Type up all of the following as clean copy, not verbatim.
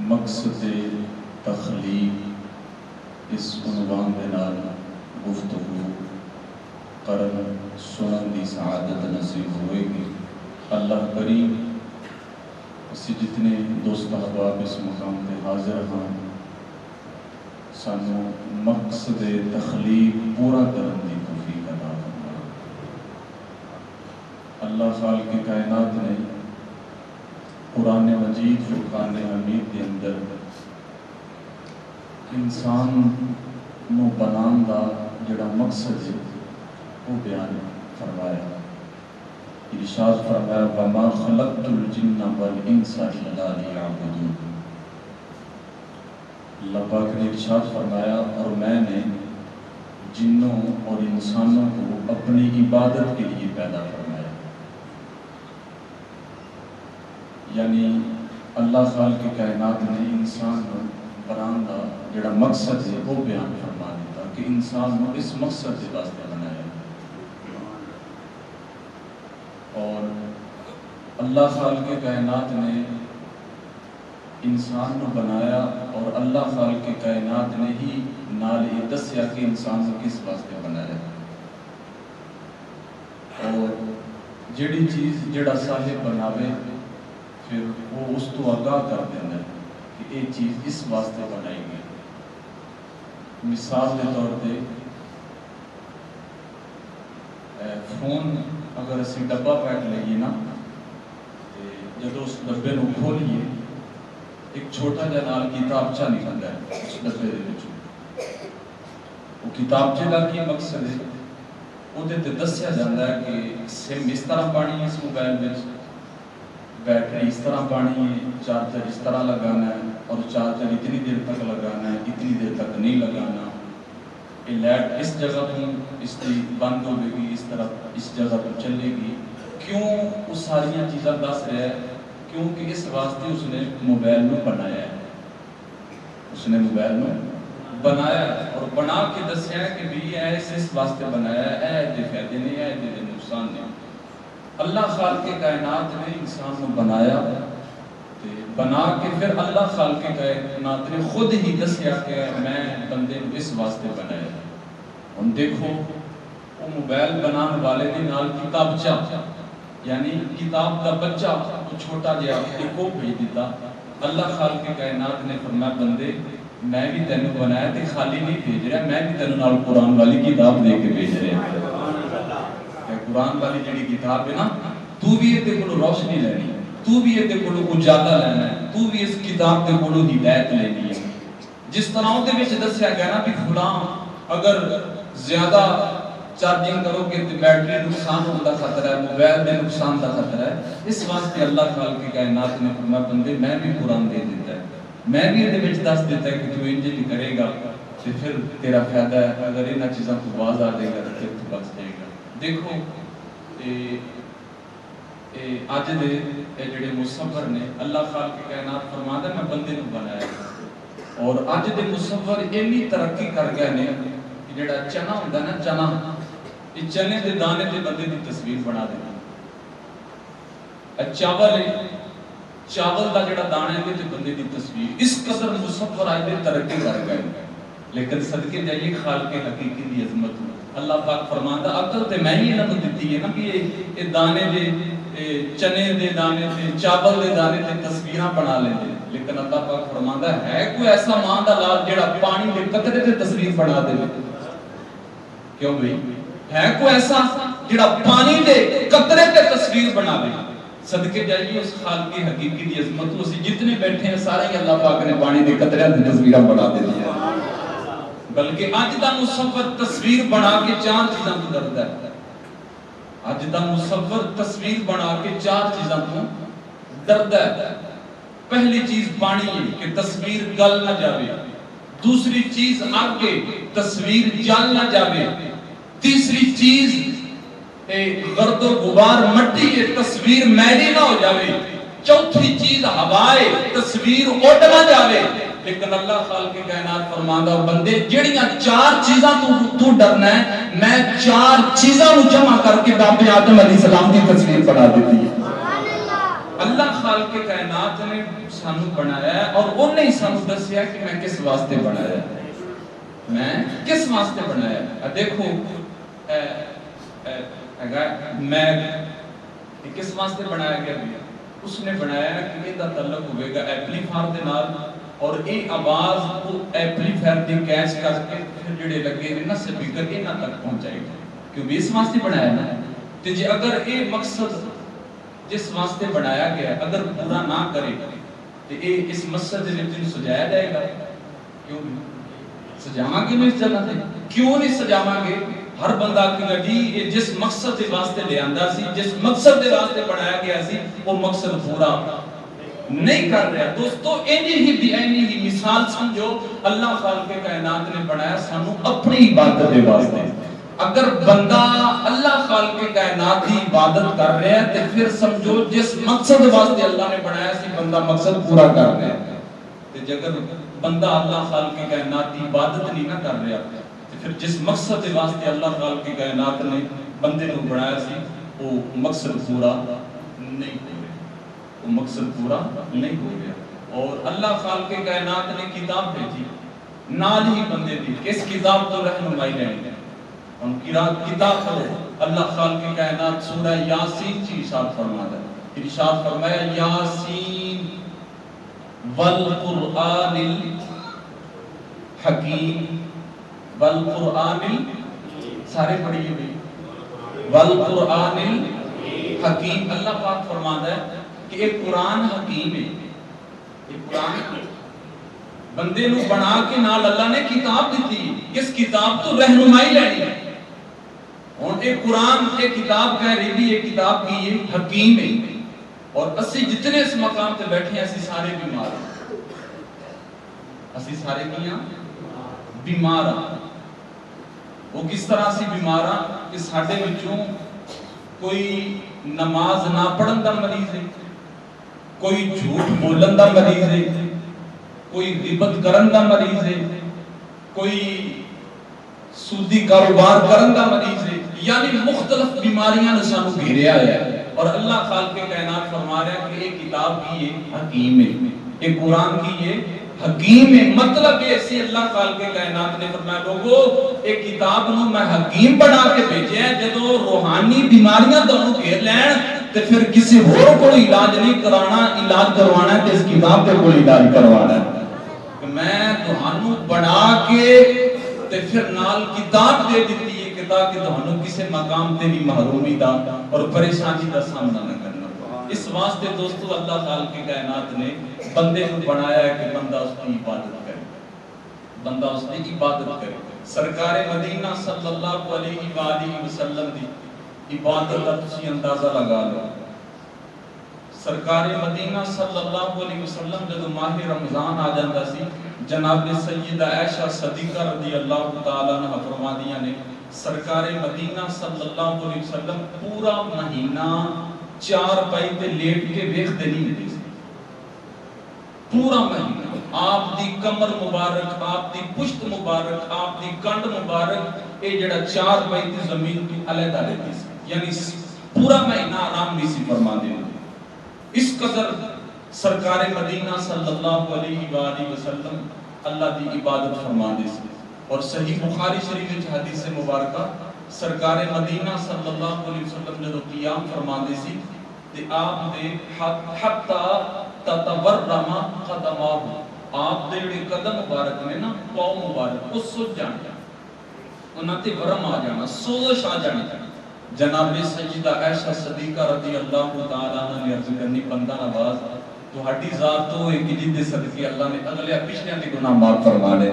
مقصد تخلیق اس عنوان کے نال گفتگو کرن سنن دی سعادت نصیب ہوئے گی۔ اللہ کریم اسی جتنے دوست احباب اس مقام پہ حاضر ہیں سانو مقصد تخلیق پورا کرن دی توفیق عطا فرمائے۔ اللہ خالق کائنات نے قرآن مجید فرقان حمید کے اندر انسان نو بنان دا جڑا مقصد ہے وہ بیان فرمایا۔ ارشاد فرمایا وَمَا خَلَقْتُ الْجِنَّ وَالْإِنسَ إِلَّا لِيَعْبُدُونِ۔ اللہ پاک نے ارشاد فرمایا اور میں نے جنوں اور انسانوں کو اپنی عبادت کے لیے پیدا فرمایا۔ یعنی اللہ خالق کائنات نے انسان کو بنان دا جڑا مقصد ہے وہ بیان فرما دیتا کہ انسان کو اس مقصد کے واسطے بنایا۔ اور اللہ خالق کائنات نے انسان کو بنایا اور اللہ خالق کائنات نے ہی نال یہ دسیا کہ انسان کو کس واسطے بنایا۔ اور جڑی چیز جڑا صاحب بناوے پھر وہ اس تو آگاہ کر دینا ہے کہ یہ چیز اس واسطے بنائی گئی۔ مثال کے طور پہ فون اگر اسی ڈبہ پیک لئیے نا جب اس ڈبے نو کھولیے ایک چھوٹا جا نال کتابچہ نکلتا ہے اس ڈبے دے وچوں۔ وہ کتابچے کا کی مقصد ہے وہ تے دسیا جاتا ہے کہ سم اس طرح پانی ہے اس موبائل میں، بیٹری اس طرح پانی ہے، چارجر اس طرح لگانا ہے اور چارجر اتنی دیر تک لگانا ہے اتنی دیر تک نہیں لگانا، یہ لائٹ اس جگہ تو اس کی بند ہوگی گی اس طرح اس جگہ تو چلے گی۔ کیوں وہ ساریاں چیزیں دس رہا ہے؟ کیونکہ اس واسطے اس نے موبائل میں بنایا ہے، اس نے موبائل میں بنایا اور بنا کے دسیا ہے کہ بھی ایسے اس واسطے بنایا ہے، اے دے فائدے نہیں اے دے نقصان نہیں۔ اللہ خالق کائنات نے انسان کو بنایا بنا کے پھر اللہ خالق کائنات نے خود ہی دسیا کہ میں بندے کو اس واسطے بنایا۔ ہم دیکھو وہ موبائل بنان والے نے نال کتابچہ یعنی کتاب کا بچہ وہ چھوٹا جہا ایک کو بھیج دیتا۔ اللہ خالق کائنات نے فرمایا بندے میں بھی تینوں بنایا تے خالی نہیں بھیج رہا، میں بھی تینوں نال قرآن والی کتاب دے کے بھیج رہا۔ قرآن والی جڑی کتاب ہے نا تو بھی یہ تے کولو روشنی لینی، تو بھی یہ تے کولو اجالا لینا ہے، تو بھی اس کتاب تے کولو ہدایت لینی ہے۔ جس طرح دے وچ دسیا گیا نا بھی فلاں اگر زیادہ چارجنگ کرو گے تو بیٹری نقصان ہونے کا خطرہ ہے، موبائل میں نقصان کا خطرہ ہے، اس واسطے اللہ خالق کائنات نے فرمایا بندے میں بھی قرآن دے دیتا ہے، میں بھی یہ دس دیتا ہے کہ تو انج نہیں کرے گا تو پھر تیرا فائدہ ہے، اگر انہاں چیزاں کو باز آ دے گا تو پھر تو بچ جائے گا۔ دیکھو آج دے جڑے مصور نے اللہ خالق کائنات فرماتا ہے میں بندے کو بنایا اور آج دے مصور اینی ترقی کر گئے نے کہ جڑا چنا ہوندا نا چنا یہ چنے دے دانے دے بندے دی تصویر بنا دینا، چاول دا جڑا دانا ہے تے بندے دی تصویر، اس قدر مصور آج دے ترقی کر گئے۔ لیکن صدقے جائیے خالق حقیقی دی عظمت اللہ پاک فرماندا عقل تے میں ہی انہاں نوں دتی ہے نا کہ یہ دانے دے چنے دے دانے تے چاول دے دانے تے تصویراں بنا لیندے، لیکن اللہ پاک فرماندا ہے کوئی ایسا ماں دا لال جڑا پانی دے قطرے تے تصویر بنا دے؟ کیوں بھئی ہے کوئی ایسا جڑا پانی دے قطرے تے تصویر بنا دے؟ صدقے جائیے اس خالق حقیقی دی عظمت تو اسی جتنے بیٹھے ہیں سارے ہی اللہ پاک نے پانی دے قطرے تے تصویراں بنا دے دیا۔ بلکہ آج دا مصور تصویر بنا کے چار چیزاں کو ڈردا ہے، آج دا مصور تصویر بنا کے چار چیزاں کو ڈردا ہے۔ پہلی چیز پانی ہے کہ تصویر گل نہ جاوے، دوسری چیز آگ کے تصویر جل نہ جاوے، تیسری چیز گرد و غبار مٹی ہے تصویر میلی نہ ہو جاوے، چوتھی چیز ہوائے تصویر اڑ نہ جاوے۔ لیکن اللہ خالق کائنات فرماندا بندے جڑیاں چار چیزاں تو ڈرنا ہے میں چار چیزاں نو جمع کر کے باپ آدم علیہ السلام کی تصویر بنا دیتی ہے۔ اللہ خالق کائنات نے سانو بنایا ہے اور انہیں ہی سانو دسیا کہ میں کس واسطے بنایا ہے، میں کس واسطے بنایا ہے۔ دیکھو میں کس واسطے بنایا گیا بھی، اس نے بنایا کہ یہ دا تعلق ہوئے گا ایپلیفائر دے نال، اور یہ آواز کو ایپلیفائر دی کیچ کر کے پھر جڑے لگے نے نا سپیکر انہاں تک پہنچائے گا، کیونکہ اس واسطے بنایا نا۔ تے جے اگر یہ مقصد جس واسطے بنایا گیا اگر پورا نہ کرے تو یہ اس مقصد دے وچ سجایا جائے گا، کیوں سجاواں گے اس جگہ تے، کیوں نہیں سجاواں گے؟ ہر بندہ کہے جی یہ جس مقصد دے واسطے لے آندا سی، جس مقصد دے واسطے بنایا گیا سی، وہ مقصد پورا نہیں کر رہا۔ دوستو اینی ہی مثال سمجھو، اللہ خالق کائنات نے بنایا سانو اپنی عبادت دے واسطے۔ اگر بندہ اللہ خالق کائنات کی عبادت کر رہا ہے تو پھر سمجھو جس مقصد واسطے اللہ نے بنایا سی بندہ مقصد پورا کر رہا ہے۔ تے اگر بندہ اللہ خالق کائنات کی عبادت نہیں نہ کر رہا تو پھر جس مقصد واسطے اللہ خالق کائنات نے بندے کو بنایا سی وہ مقصد پورا نہیں ہو رہا، وہ مقصد پورا نہیں ہو رہا۔ اور اللہ خالق کائنات نے کتاب بھیجی نال ہی بندے دی، اس کتاب تو رہنمائی لینی ہے، ان کی کتاب پڑھو۔ اللہ خالق کائنات سورہ یاسین کی ارشاد فرماتا ہے، ارشاد فرمایا یاسین والقرآن الحکیم، والقرآن سارے پڑھیے بھی، والقرآن الحکیم۔ اللہ پاک فرماتا ہے کہ ایک قرآن حکیم ہے، ایک قرآن بندے نو بنا کے نال اللہ نے کتاب دیتی، اس کتاب تو رہنمائی لینی ہے۔ اور ایک قرآن ایک کتاب کہہ رہی بھی ایک کتاب کی یہ حکیم ہے، اور اسی جتنے اس مقام تے بیٹھے ہیں اسی سارے بیمار ہیں، اسی سارے کیا بیمار ہیں۔ وہ کس طرح سی بیمار ہیں کہ ساڈے وچوں کوئی نماز نہ پڑھن دا مریض ہے، کوئی جھوٹ بولن دا مریض ہے، کوئی غیبت کرن دا مریض ہے، کوئی سودی کاروبار کرن دا مریض ہے، یعنی مختلف بیماریاں نے سانو گھیریا ہے۔ اور اللہ خالق کائنات فرما رہا ہے کہ ایک کتاب کی یہ حکیم ہے، ایک قرآن کی یہ حکیم ہے۔ مطلب یہ سی اللہ خالق کائنات نے فرمایا لوگو ایک کتاب نو میں حکیم بنا کے بھیجیا ہے، جدو روحانی بیماریاں تانوں گھیر لین تے پھر کسی ہور کو علاج نہیں کرانا، علاج کروانا ہے تے اس کتاب تے کوئی علاج کروانا ہے کہ میں تہانوں بنا کے تے پھر نال کتاب دے دیتی ہے کہ تاکہ تہانوں کسی مقام تے بھی محرومی دا اور پریشانی دا سامنا نہ کرنا۔ اس واسطے دوستو اللہ خالق کائنات نے بندے کو بنایا ہے کہ بندہ اس کی عبادت کرے، بندہ اس کی عبادت کرے۔ سرکار مدینہ صلی اللہ علیہ وآلہ وسلم دی عبادت کا تسی اندازہ لگا لو۔ سرکار مدینہ صلی اللہ علیہ وسلم جب ماہ رمضان آ جاتا سی، جناب سیدہ عائشہ صدیقہ رضی اللہ تعالیٰ عنہ فرمادیاں نے سرکار مدینہ صلی اللہ علیہ وسلم پورا مہینہ چار پائی تے لیٹ کے ویکھدے نہیں ہوندے سی، پورا مہینہ آپ دی کمر مبارک، آپ دی پشت مبارک، آپ دی کنڈ مبارک اے جڑا چار پائی تے زمین کی علیحدہ رہتی سی، یعنی پورا مہینہ آرام نہیں سی فرماندے ہوندے۔ اس قدر سرکار مدینہ صلی اللہ علیہ وآلہ وسلم اللہ دی عبادت فرماندے سی۔ اور صحیح بخاری شریف وچ حدیث مبارکہ سرکار مدینہ صلی اللہ علیہ وسلم نے قیام فرماندے سی تے آپ دے حتی تتورم قدماہ، آپ دے جڑے قدم مبارک نے نا پاؤں مبارک وہ سج جانا، انہاں تے ورم آ جانا، سوزش آ جانا۔ جناب سیدہ عائشہ صدیقہ رضی اللہ تعالیٰ عنہ نے عرض کرنی بندہ نواز تو ہڈی ذات تو ایک جد صدقے اللہ نے اگلے پچھلے دی گناہ معاف فرما لے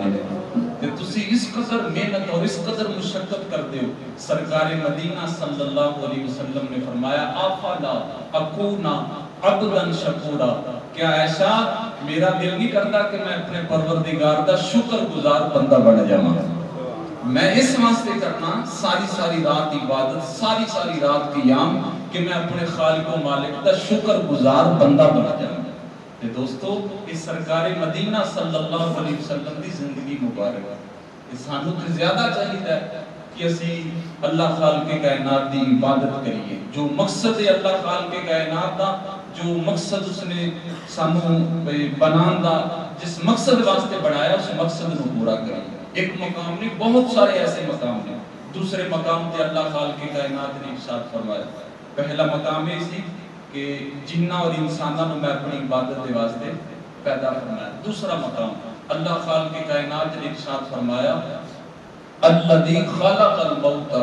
کہ تسی اس قدر محنت اور اس قدر مشقت کرتے ہو۔ سرکار مدینہ صلی اللہ علیہ وسلم نے فرمایا آفالا اکونا عبدا شکورا، کیا عائشہ میرا دل نہیں کرتا کہ میں اپنے پروردگار دا شکر گزار بندہ بن جاواں؟ میں اس واسطے کرنا ساری رات عبادت، ساری رات قیام کہ میں اپنے خالق و مالک دا شکر گزار بندہ بن جاواں۔ تے دوستو اس سرکار مدینہ صلی اللہ علیہ وسلم دی زندگی مبارک ہے، سانو تے زیادہ چاہیے کہ اسی اللہ خالق کائنات دی عبادت کریے۔ جو مقصد ہے اللہ خالق کائنات دا، جو مقصد اس نے سانو بنان دا جس مقصد واسطے بنایا اس مقصد نو پورا کریں. ایک مقام نہیں بہت سارے ایسے مقام ہیں. دوسرے مقام تے اللہ خالق کائنات نے ارشاد فرمایا. پہلا مقام یہ سی کہ جنہ اور انسانوں میں اپنی عبادت کے واسطے پیدا فرمایا. دوسرا مقام اللہ خالق کائنات نے ارشاد فرمایا الذی خلق الموت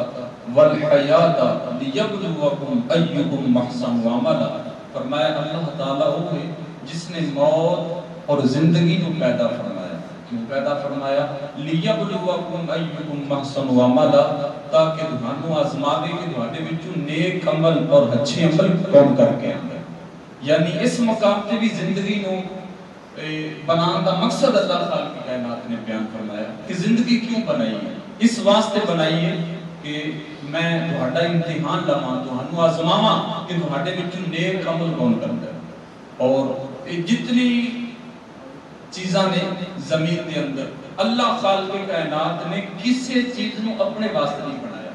والحیات لیبلوکم ایکم احسن عملا. فرمایا اللہ تعالیٰ وہ ہے جس نے موت اور زندگی کو پیدا فرمایا. کیوں پیدا فرمایا؟ لیبلوکم ایکم احسن عملا تاکہ تمہانوں آزماوے کہ تمہارے وچوں نیک عمل اور اچھے عمل کون کر کے آئے. یعنی اس مقام تے بھی زندگی نو بنان دا مقصد اللہ خالق کائنات نے بیان فرمایا کہ زندگی کیوں بنائی ہے. اس واسطے بنائی ہے کہ میں تہاڈا امتحان لواں تہانوں آزماواں کہ تہاڈے وچوں نیک عمل کون کردا ہے. اور جتنی چیزاں نے زمین کے اندر اللہ خالق کائنات نے کسی چیز نو اپنے واسطے نہیں بنایا.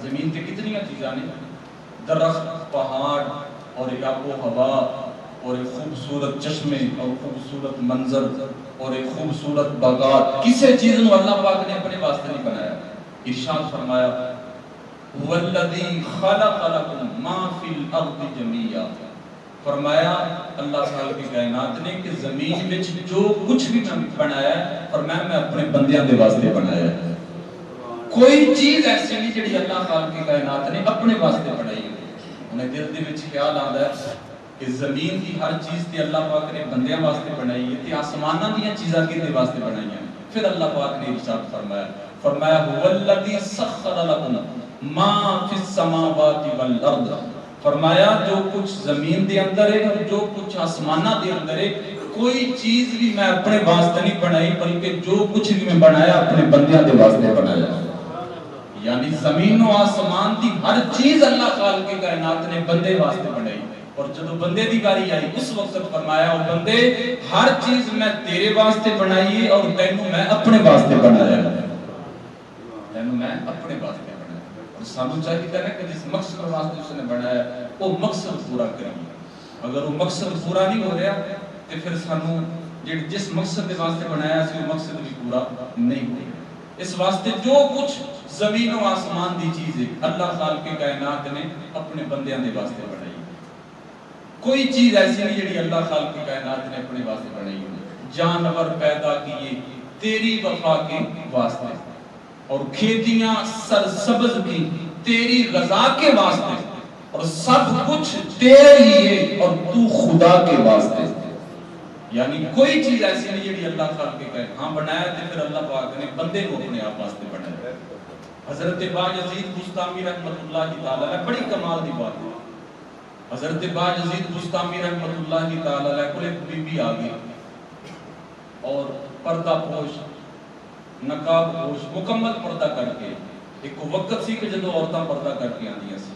زمین تے کتنی چیزاں نے درخت پہاڑ اور آب و ہوا اور ایک خوبصورت چشمے اور خوبصورت منظر اور ایک خوبصورت باغات کسی چیز نو اللہ پاک نے اپنے واسطے نہیں بنایا. ارشاد فرمایا والذی خلق لکم ما فی الارض جمیعا. فرمایا اللہ خالق کائنات نے کہ زمین وچ جو کچھ بھی بنایا ہے فرمایا میں اپنے بندیاں دے واسطے بنایا ہے. کوئی چیز ایسی نہیں جڑی اللہ خالق کائنات نے اپنے واسطے بنائی. انہیں دل دے وچ خیال آندا ہے کہ زمین کی ہر چیز تے اللہ پاک نے بندیاں واسطے بنائی ہے تے آسماناں دی چیزاں کدے واسطے بنائی ہیں. پھر اللہ پاک نے ارشاد فرمایا هو الذی سخر لکم ما فی السماوات والارض. فرمایا جو کچھ زمین دے اندر ہے اور جو کچھ آسماناں دے اندر ہے کوئی چیز بھی میں اپنے واسطے نہیں بنائی بلکہ جو کچھ بھی میں بنایا اپنے بندیاں دے واسطے بنایا. یعنی زمین و آسمان دی ہر چیز اللہ خالق کائنات نے بندے واسطے بنائی. اور جب بندے دی باری آئی اس وقت فرمایا او بندے ہر چیز میں تیرے واسطے بنائی ہے اور تینوں میں اپنے واسطے بنایا ہے. تینوں میں اپنے واسطے بنایا. اور سانو چاہیے کہ جس مقصد واسطے اس نے بنایا وہ مقصد پورا کریں. اگر وہ مقصد پورا نہیں ہو رہا تو پھر سانو جس مقصد کے واسطے بنایا سی وہ مقصد بھی پورا نہیں ہو رہا. اس واسطے جو کچھ زمین و آسمان دی چیز ہے اللہ خالق کائنات نے اپنے بندیاں دے واسطے بنائی. کوئی چیز ایسی نہیں جڑی اللہ خالق کائنات نے اپنے واسطے بنائی ہوئی. جانور پیدا کیے تیری وفا کے واسطے اور کھیتیاں سرسبز کی تیری غذا کے واسطے اور سب کچھ تیرے ہی ہے اور تو خدا کے واسطے. یعنی کوئی چیز ایسی نہیں جڑی اللہ خالق کائنات ہاں بنایا تے پھر اللہ پاک نے بندے کو اپنے آپ واسطے بنایا. حضرت باجزید بستامی رحمۃ اللہ تعالی علیہ بڑی کمال دی بات ہے. حضرت باجزید بستامی رحمۃ اللہ تعالی علیہ کو ایک بی بی آ گئی اور پردہ پوش نقاب پوش مکمل پردہ کر کے. ایک وقت سی کہ جدو عورتاں پردہ کر کے آندیاں سی.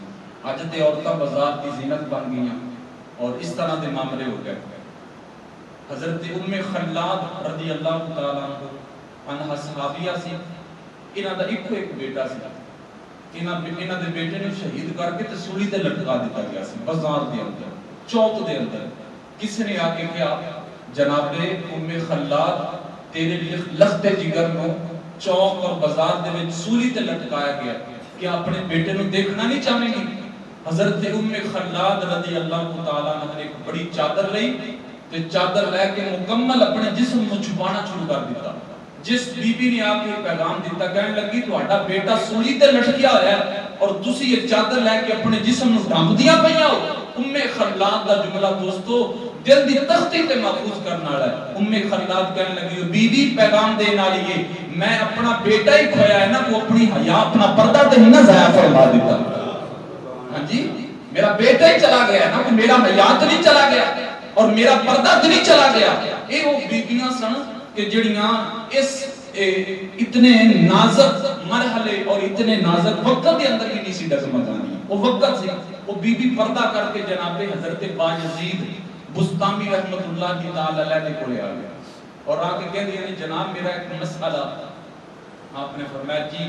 اج تے عورتاں بازار کی زینت بن گئیاں اور اس طرح دے معاملے ہو گئے. حضرت ام خلاد رضی اللہ تعالی عنہ صحابیہ سی. انہاں دا ایک بیٹا سی. انہاں دے بیٹے نے شہید کر کے تے سولی تے لٹکا دیتا گیا سی بازار دے اندر چوک دے اندر. کس نے آ کے کہا جناب ام خلاد تیرے لیے لخت جگر نو چوک اور بازار دے وچ سولی تے لٹکایا گیا کہ اپنے بیٹے نو دیکھنا نہیں چاہے گی. حضرت ام خلاد رضی اللہ تعالی عنہ نے ایک بڑی چادر لئی تے چادر لے کے مکمل اپنے جسم کو چھپانا شروع کر دیتا. جس بی بی نے آپ کو پیغام دیتا کہنے لگی تہاڈا بیٹا سولی تے لٹکیا ہوا ہے اور تسی یہ چادر لے کے اپنے جسم نو ڈھانپدیاں پیاں ہو. ام خلاد دا جملہ دوستو دل دی تختی تے محفوظ کرنے والا ہے. ام خلاد کہنے لگی بی بی پیغام دینے والی ہے میں اپنا بیٹا ہی کھویا ہے نا وہ اپنی حیا اپنا پردہ تے نہ ضائع فرما دیتا. ہاں جی میرا بیٹا ہی چلا گیا ہے نا کہ میرا حیات نہیں چلا گیا اور میرا پردہ نہیں چلا گیا. اے وہ بیبیاں سن کہ جڑیاں اس اتنے نازک مرحلے اور اتنے نازک وقت کے اندر بھی نہیں سی ڈگمگانی. وہ وقت سی وہ بی بی پردہ کر کے جناب حضرت باجزید بستامی رحمۃ اللہ تعالی علیہ نے کولے آ گیا اور آ کے کہہ دیا جناب میرا ایک مسئلہ. آپ نے فرمایا جی.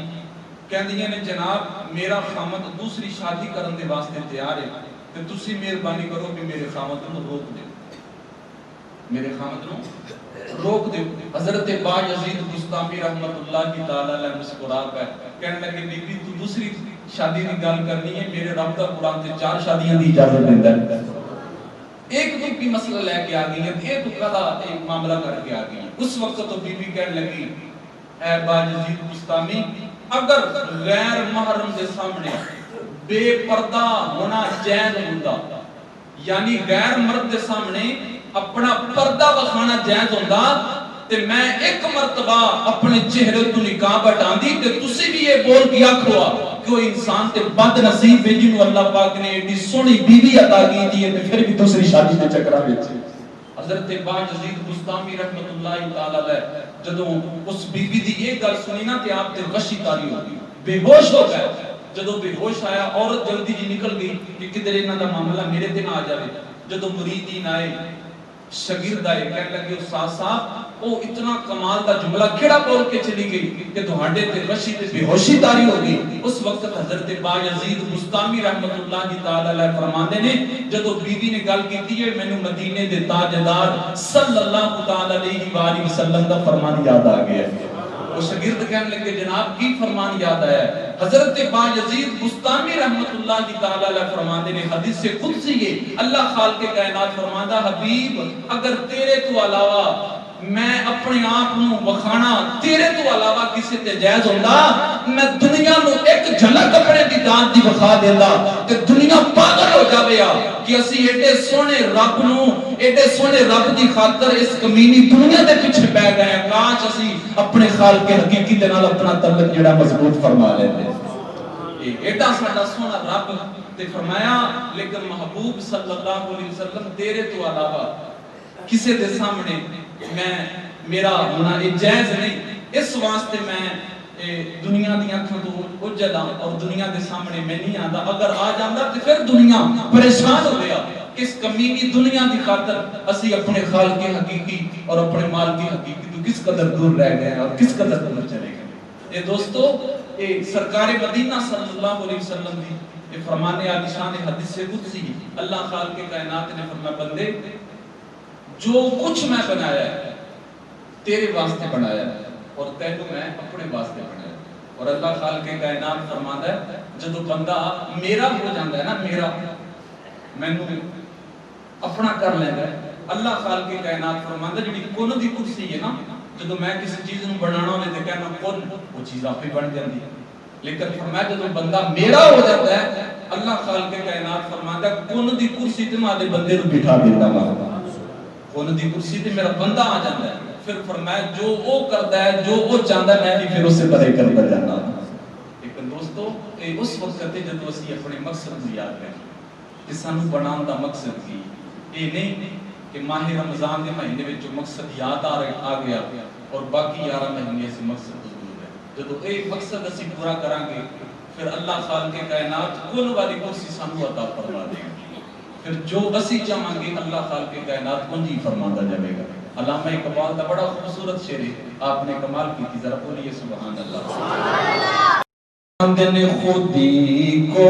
کہہ دیا نے جناب میرا خامد دوسری شادی کرن دے واسطے تیار ہے کہ تسی مہربانی کرو کہ میرے خامد نو روک دے، میرے خامد نو روک دے۔ حضرت با یزید بستامی رحمت اللہ کی تعالی علیہ مسکرا پہ کہنے لگے بی بی تو دوسری شادی کی گل کرنی ہے، میرے رب دا قرآن تے 4 شادیاں دی اجازت دیندا ہے۔ ایک تو کی مسئلہ لے کے آ گئی ہے، ایک تو قضا ایک معاملہ کر کے آ گئی ہے۔ اس وقت تو بی بی کہنے لگی اے با یزید بستامی، اگر غیر محرم دے سامنے بے پردہ ہونا جائز ہوتا، یعنی غیر مرد دے سامنے اپنا پردہ بخانا جائز ہوتا، تے میں ایک مرتبہ اپنے چہرے تو نقاب ہٹان دی تے تسی بھی یہ بول کے آکھوا کہ وہ انسان تے بد نصیب ہے جنہوں اللہ پاک نے ایڈی سونی بیوی عطا کی تھی تے پھر بھی دوسری شادی دے چکرا وچ۔ حضرت با یزید بستامی رحمت اللہ تعالی علیہ جدوں اس بیوی دی یہ گل سنی نا تے آپ تے غشی تاری ہو گئی، بے ہوش ہو گئے۔ جدوں بے ہوش آیا عورت جلدی جی نکل گئی کہ کدھر انہاں دا معاملہ میرے تے نہ آ جاوے۔ جدوں مریدین آئے شاگرد آئے کہنے لگے استاد صاحب وہ اتنا کمال دا جملہ کیڑا بول کے چلی گئی کہ تہاڈے تے غشی تے بے ہوشی تاری ہو گئی۔ اس وقت حضرت با یزید بستامی رحمت اللہ تعالی علیہ فرماندے نے جدوں بیوی نے گل کیتی ہے مینوں مدینے دے تاجدار صلی اللہ تعالی علیہ والہ وسلم دا فرمان یاد آ گیا ہے۔ وہ شاگرد کہنے لگے جناب کی فرمان یاد آیا ہے؟ حضرت با یزید بستامی رحمت اللہ تعالی علیہ فرماندے نے حدیث سے قدسی ہے، اللہ خالق کائنات فرماندا حبیب اگر تیرے تو علاوہ میں اپنے آپ نو وکھانا تیرے تو علاوہ کسی تے جائز ہوندا میں دنیا نو ایک جھلک اپنے دی ذات دی وکھا دیندا تے دنیا پاگل ہو جاوے کہ اسی ایڈے سونے رب نو ایڈے سونے رب دی خاطر اس کمینی دنیا دے پیچھے پے گئے ہیں، کاش اسی اپنے خالق حقیقی دے نال اپنا تعلق جڑا مضبوط فرما لیندے۔ ایڈا ساڈا سونا رب تے فرمایا لیکن محبوب صلی اللہ علیہ وسلم تیرے تو علاوہ کسی دے سامنے میں میرا ہونا جائز نہیں، اس واسطے میں دنیا دی اکھاں تو اجلا اور دنیا دے سامنے میں نہیں آندا، اگر آ جاندا تے پھر دنیا پریشان ہو گیا۔ اس کمینی دنیا دی خاطر اسی اپنے خالق حقیقی اور اپنے مالک حقیقی تو کس قدر دور رہ گئے اور کس قدر دور چلے گئے۔ اے دوستو اے سرکار مدینہ صلی اللہ علیہ وسلم دی اے فرمان عالی شان حدیث سے قدسی اللہ خالق کائنات نے فرمایا بندے جو کچھ میں بنایا ہے تیرے واسطے بنایا ہے اور تینوں میں اپنے واسطے بنایا ہے۔ اور اللہ خالق کائنات فرماتا ہے جدو بندہ میرا ہو جاتا ہے نا، میرا مینوں اپنا کر لینا ہے، اللہ خالق کائنات فرماتا ہے جڑی کن دی کرسی ہے نا، جدو میں کسی چیز نو بنانا ہوے تے کہنا کن وہ چیز آپ ہی بن جاندی ہے، لیکن فرمایا جدو بندہ میرا ہو جاتا ہے اللہ خالق کائنات فرماتا ہے کن دی کرسی تے میں دے بندے نو بٹھا دیندا ہاں، کن دی کرسی تے میرا بندہ آ جاتا ہے، پھر فرمایا جو وہ کرتا ہے جو وہ چاہتا ہے میں بھی پھر اس سے پرے کرتا جانا ہوں۔ لیکن دوستو اس وقت جدو اسی اپنے مقصد کو یاد کریں کہ سانو بنان دا مقصد کی یہ نہیں کہ ماہ رمضان کے مہینے میں جو مقصد یاد آ گیا اور باقی 11 مہینے سے مقصد دور ہے، جدو ایک مقصد اسی پورا کریں گے پھر اللہ خالق کائنات کل والی کرسی سانو عطا فرما دے گا، پھر جو اسی چاہیں گے اللہ خالق کائنات کنجی فرماتا جائے گا۔ علامہ اقبال دا بڑا خوبصورت شعر ہے، آپ نے کمال کی تھی، ذرا بولیے سبحان اللہ۔ بندے خودی کو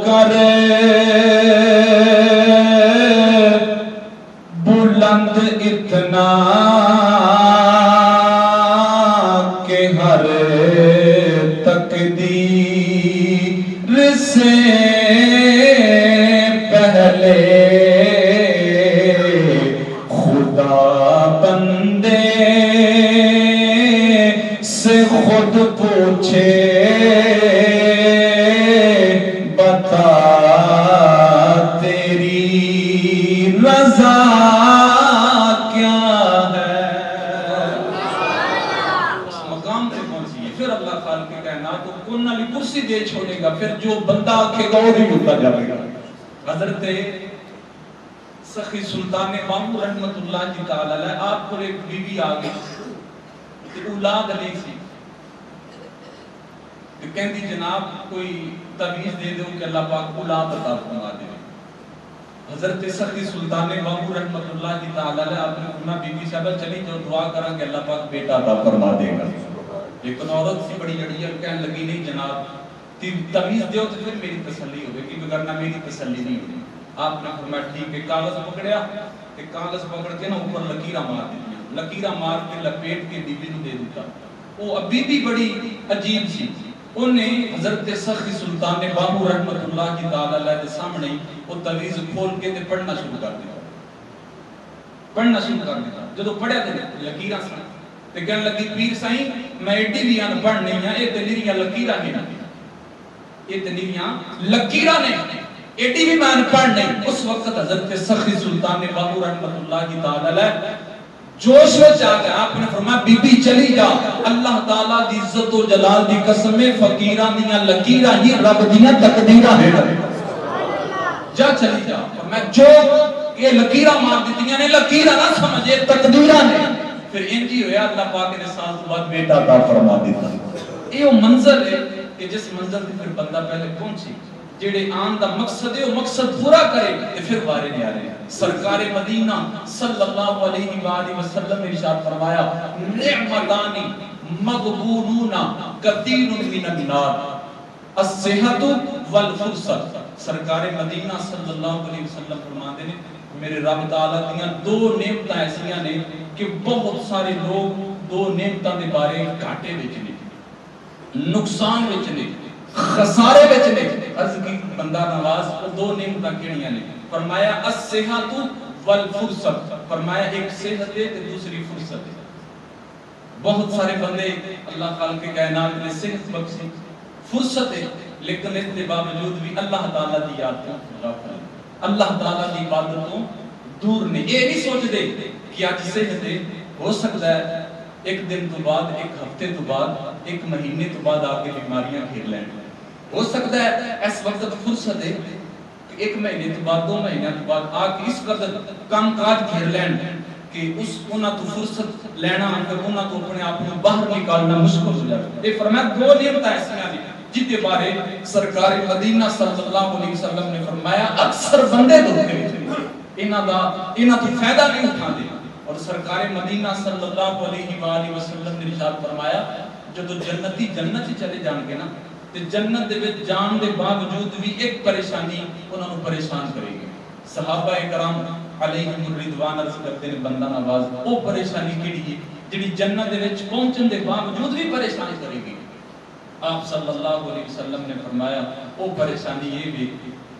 کرے بلند اتنا کہ ہر تقدیر سے پہلے خدا بندے سے خود پوچھے بتا تیری رضا کیا ہے، اس مقام پہ پہنچیے پھر اللہ خالق کائنات کو کن علی کرسی دے چھوڑے گا، پھر جو بندہ آکھے گا وہ بھی ہوتا جائے گا۔ حضرت سخی سلطان مامور رحمت اللہ کی تعالی علیہ آپ کو ایک بیوی آگئی کہ اولاد نہیں سی، کہ کہندی جناب کوئی تعویذ دے دو کہ اللہ پاک اولاد عطا فرما دے۔ حضرت سخی سلطان مامور رحمت اللہ کی تعالی علیہ آپ نے فرمایا بی بی صاحبہ چلی جو دعا کریں کہ اللہ پاک بیٹا عطا فرما دے گا، لیکن عورت سی بڑی جڑی ہے کہنے لگی نہیں جناب تعویذ دیو تو پھر میری تسلی ہوگی کہ بغیر نہ میری تسلی نہیں ہوگی۔ آپ نے فرمایا ٹھیک ہے. کاغذ پکڑیا کہ کاغذ پکڑ کے نا اوپر لکیراں مار دیتیاں, لکیراں مار کے لپیٹ کے بی بی نو دے دیتا. وہ بی بی بڑی عجیب سی, انہیں حضرت سخی سلطان باہو رحمت اللہ کی تعالی علیہ کے سامنے وہ تویز کھول کے تے پڑھنا شروع کر دیا. پڑھنا شروع کر دیا. جدو پڑھیا تے لکیراں سن تے کہن لگی پیر سائیں میں ایڈی بھی ان پڑھ نہیں ہاں, اے تے نیریاں لکیراں نے, اے تے نیریاں لکیراں نے, ایڈی بھی میں ان پڑھ نہیں. اس وقت حضرت سخی سلطان باہو رحمت اللہ کی تعالی علیہ جوش میں آ گیا. آپ نے فرمایا بی بی چلی جا, اللہ تعالیٰ دی عزت و جلال دی قسم میں فقیراں دیاں لکیراں ہی رب دیاں تقدیراں ہیں. جا چلی جا. میں جو یہ لکیراں مار دیتیاں نے, لکیراں نہ سمجھے تقدیراں نے. پھر انجی ہویا اللہ پاک نے سال تو بعد بیٹا عطا فرما دیتا. یہ وہ منظر ہے کہ جس منظر کی پھر بندہ پہلے پہنچی, جڑے آن دا مقصد ہے وہ مقصد پورا کرے تے پھر وارے نہیں آ رہے. سرکار مدینہ صلی اللہ علیہ وآلہ وسلم نے ارشاد فرمایا نعمتانی مغبونون کثیر من النار الصحت والفرصت. سرکار مدینہ صلی اللہ علیہ وسلم فرماتے ہیں میرے رب تعالیٰ دیاں دو نعمتاں ایسیاں نے کہ بہت سارے لوگ دو نعمتاں دے بارے گھاٹے وچ نے, نقصان وچ نے, خسارے وچ نے. عرض کی بندہ نواز دو نعمتاں کیڑیاں نے؟ فرمایا الصحت والفرصت. فرمایا ایک صحت ہے تے دوسری فرصت ہے. بہت سارے بندے اللہ خالق کائنات نے صحت بخشی, فرصت ہے, لیکن اس کے باوجود بھی اللہ تعالیٰ دی یاد تو غافل, اللہ تعالیٰ دی عبادت تو دور نہیں. یہ نہیں سوچ دے کہ آج صحت ہے, ہو سکتا ہے ایک دن تو بعد, ایک ہفتے تو بعد, ایک مہینے تو بعد آگے بیماریاں گھیر لیں. ہو سکتا ہے اس وقت فرصت ہے کہ ایک مہینے تو بعد, دو مہینے تو بعد آگے اس قدر کام کاج گھیر لیں کہ اس انہاں تو فرصت لینا پھر انہاں تو اپنے آپ کو باہر نکالنا مشکل ہو جائے. یہ فرمایا دو نعمتاں ایسیاں ہیں جن کے بارے سرکار مدینہ صلی اللہ علیہ وسلم نے فرمایا اکثر بندے دھوکے وچ انہاں تو فائدہ نہیں اٹھاندے. اور سرکار مدینہ صلی اللہ علیہ وآلہ وسلم نے ارشاد فرمایا جدو جنتی جنت ہی چلے جان گے نا تے جنت دے وچ جان دے باوجود بھی ایک پریشانی انہاں نوں پریشان کرے گی. صحابہ کرام علیہم الرضوان عرض کرتے ہیں بندہ نواز او پریشانی کیڑی ہے جڑی جنت دے وچ پہنچن دے باوجود بھی پریشان کرے گی؟ آپ صلی اللہ علیہ وسلم نے فرمایا او پریشانی یہ بھی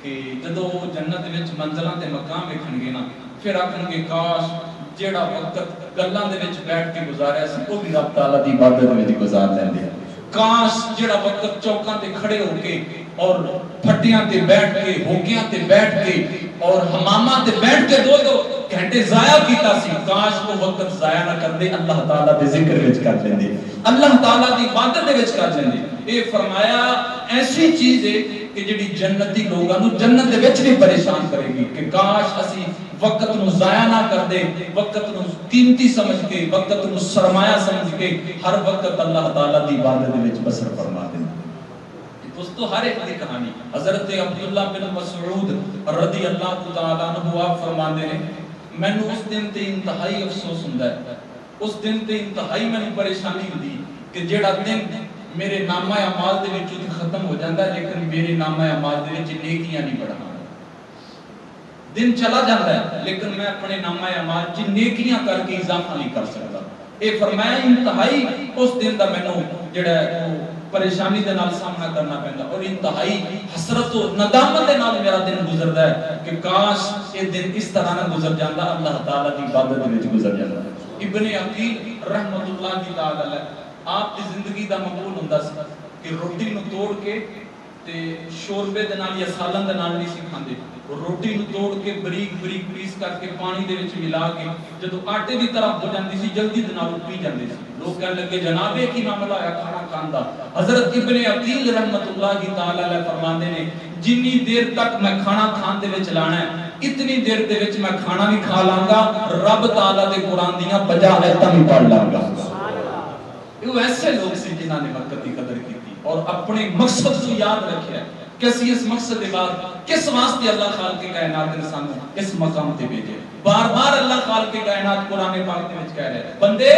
کہ جدو جنت دے وچ منزلاں تے مقام ویکھن گے نا پھر آکھن گے کاش جیڑا وقت گلاں دے وچ بیٹھ کے گزاریا سی او بھی رب تعالیٰ دی عبادت وچ گزار لیندے. کاش جڑا وقت چوکاں تے کھڑے ہو کے اور پھٹیاں تے بیٹھ کے, ہوکیاں تے بیٹھ کے اور حماماں تے بیٹھ کے دو دو گھنٹے ضائع کیتا سی, کاش وہ وقت ضائع نہ کر دے, اللہ تعالیٰ دے ذکر وچ کر لیندے, اللہ تعالیٰ دی عبادت دے وچ کر لیندے. اے فرمایا ایسی چیز ہے کہ جڑی جنتی لوگاں نو جنت دے وچ بھی پریشان کرے گی کہ کاش اسی وقت نو ضائع نہ کر دے, وقت نو قیمتی سمجھ کے, وقت نو سرمایہ سمجھ کے ہر وقت اللہ تعالیٰ دی عبادت دے وچ بسر فرما دے. دوستو ہر ایک دی کہانی حضرت عبداللہ بن مسعود رضی اللہ تعالیٰ عنہ آپ فرماندے نے مینوں اس دن تے انتہائی افسوس ہوندا ہے, اس دن تے انتہائی مینوں پریشانی ہوندی کہ جیڑا دن میرے نامہ اعمال دے وچ ختم ہو جاندا ہے لیکن میرے نامہ اعمال دے وچ نیکیاں نہیں بڑھاں. دن چلا جاتا ہے لیکن میں اپنے نامہ اعمال وچ نیکیاں کر کے اضافہ نہیں کر سکتا. اے فرمایا انتہائی اس دن دا مینوں جڑا ہے پریشانی دے نال سامنا کرنا پیندا اور انتہائی حسرت و ندامت دے نال میرا دن گزردا ہے کہ کاش یہ دن اس طرح نہ گزر جاندا, اللہ تعالیٰ دی عبادت وچ گزر جاندا. ابن عقیل رحمت اللہ کی تعالی علیہ آپ دی زندگی دا مقبول ہوندا سی کہ روٹی نو توڑ کے تے شوربے دے نال یا سالن دے نال نہیں سی کھاندے, روٹی نو توڑ کے بریک بریک پیس کر کے پانی دے وچ ملا کے جدو آٹے دی طرح ہو جاندی سی جلدی دے نال پی جاندے سی. لوگ کہنے لگے جناب کی معاملہ ہے کھانا کھاندا. حضرت ابن عقیل رحمت اللہ کی تعالی علیہ فرماندے نے جنی دیر تک میں کھانا کھان دے وچ لانا ہے اتنی دیر دے وچ میں کھانا بھی کھا لاں گا, رب تعالی دے قرآن دیاں 50 آیتاں بھی پڑھ لاں گا. یہ ایسے لوگ سے جنہاں نے وقت کی قدر کی اور اپنے مقصد کو یاد رکھیا کسی اس مقصد کے بعد کس واسطے اللہ خالق کائنات نے سانو اس مقام تے بھیجے. بار بار اللہ خالق کائنات قرآن پاک دے وچ کہہ رہا ہے بندے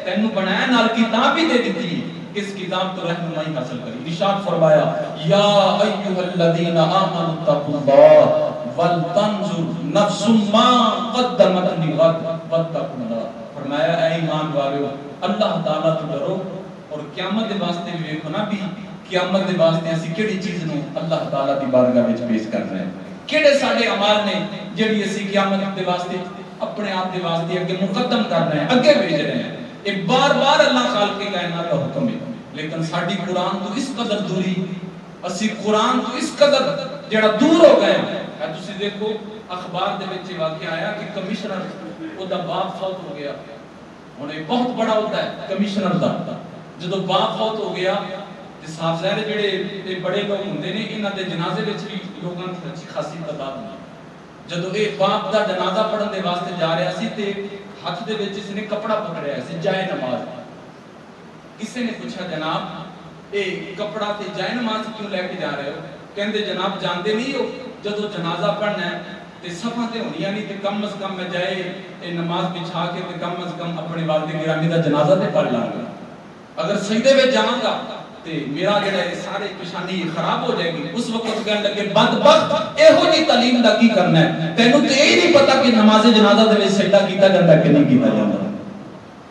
تینوں بنایا نال کتاب بھی دے دیتی, اس کتاب تو رہنمائی حاصل کری. ارشاد فرمایا یا ایھا الذین آمنوا اتقوا اللہ وَلْتَنْظُرْ نَفْسٌ مَا قَدَّمَتْ لِغَدٍ وَاتَّقُوا اللَّهَ. فرمایا اے ایمان والو اللہ تعالیٰ تو ڈرو اور قیامت دے واسطے بھی ویکھو نا بھی قیامت دے واسطے اسی کیڑی چیز نو اللہ تعالیٰ دی بارگاہ وچ پیش کرنا ہے، کیڑے ساڈے اعمال نے جڑی اسی قیامت دے واسطے اپنے آپ دے واسطے اگے مقدم کر رہے ہیں، اگے بھیج رہے ہیں. یہ بار بار اللہ خالق کائنات کا حکم ہے، لیکن ساڈی قرآن تو اس قدر دوری، اسی قرآن تو اس قدر جڑا دور ہو گئے ہیں. تسی دیکھو اخبار دے وچ واقعہ آیا کہ کمشنر او دا باپ فوت ہو گیا. ہن یہ بہت بڑا ہوتا ہے کمشنر دا، جدوں باپ فوت ہو گیا تے صاحب ظاہر جڑے بڑے لوگ ہوندے نے انہاں دے جنازے وچ بھی لوگاں دی اچھی خاصی تعداد ہوندی. جدوں اے باپ دا جنازہ پڑھن دے واسطے جا رہا سی تے ہاتھ دے وچ اس نے کپڑا پکڑیا سی، جائے نماز. کسی نے پوچھا جناب اے کپڑا تے جائے نماز کیوں لے کے جا رہے ہو؟ کہندے جناب جاندے نہیں ہو جدوں جنازہ پڑھنا ہے تے صفاں تے ہونیاں نہیں تے کم از کم میں جائے اے نماز بچھا کے تے کم از کم اپنے والد گرامی دا جنازہ تے پڑھ لاں گا. اگر سجدے وچ جاواں گا تے میرا جڑا ہے سارے پیشانی خراب ہو جائے گی. اس وقت کہن لگے بدبخت ایہو جی تعلیم دا کی کرنا ہے، تینوں تے یہ نہیں پتہ کہ نماز جنازہ دے وچ سجدہ کیتا جاندا ہے کہ نہیں کیتا جاندا.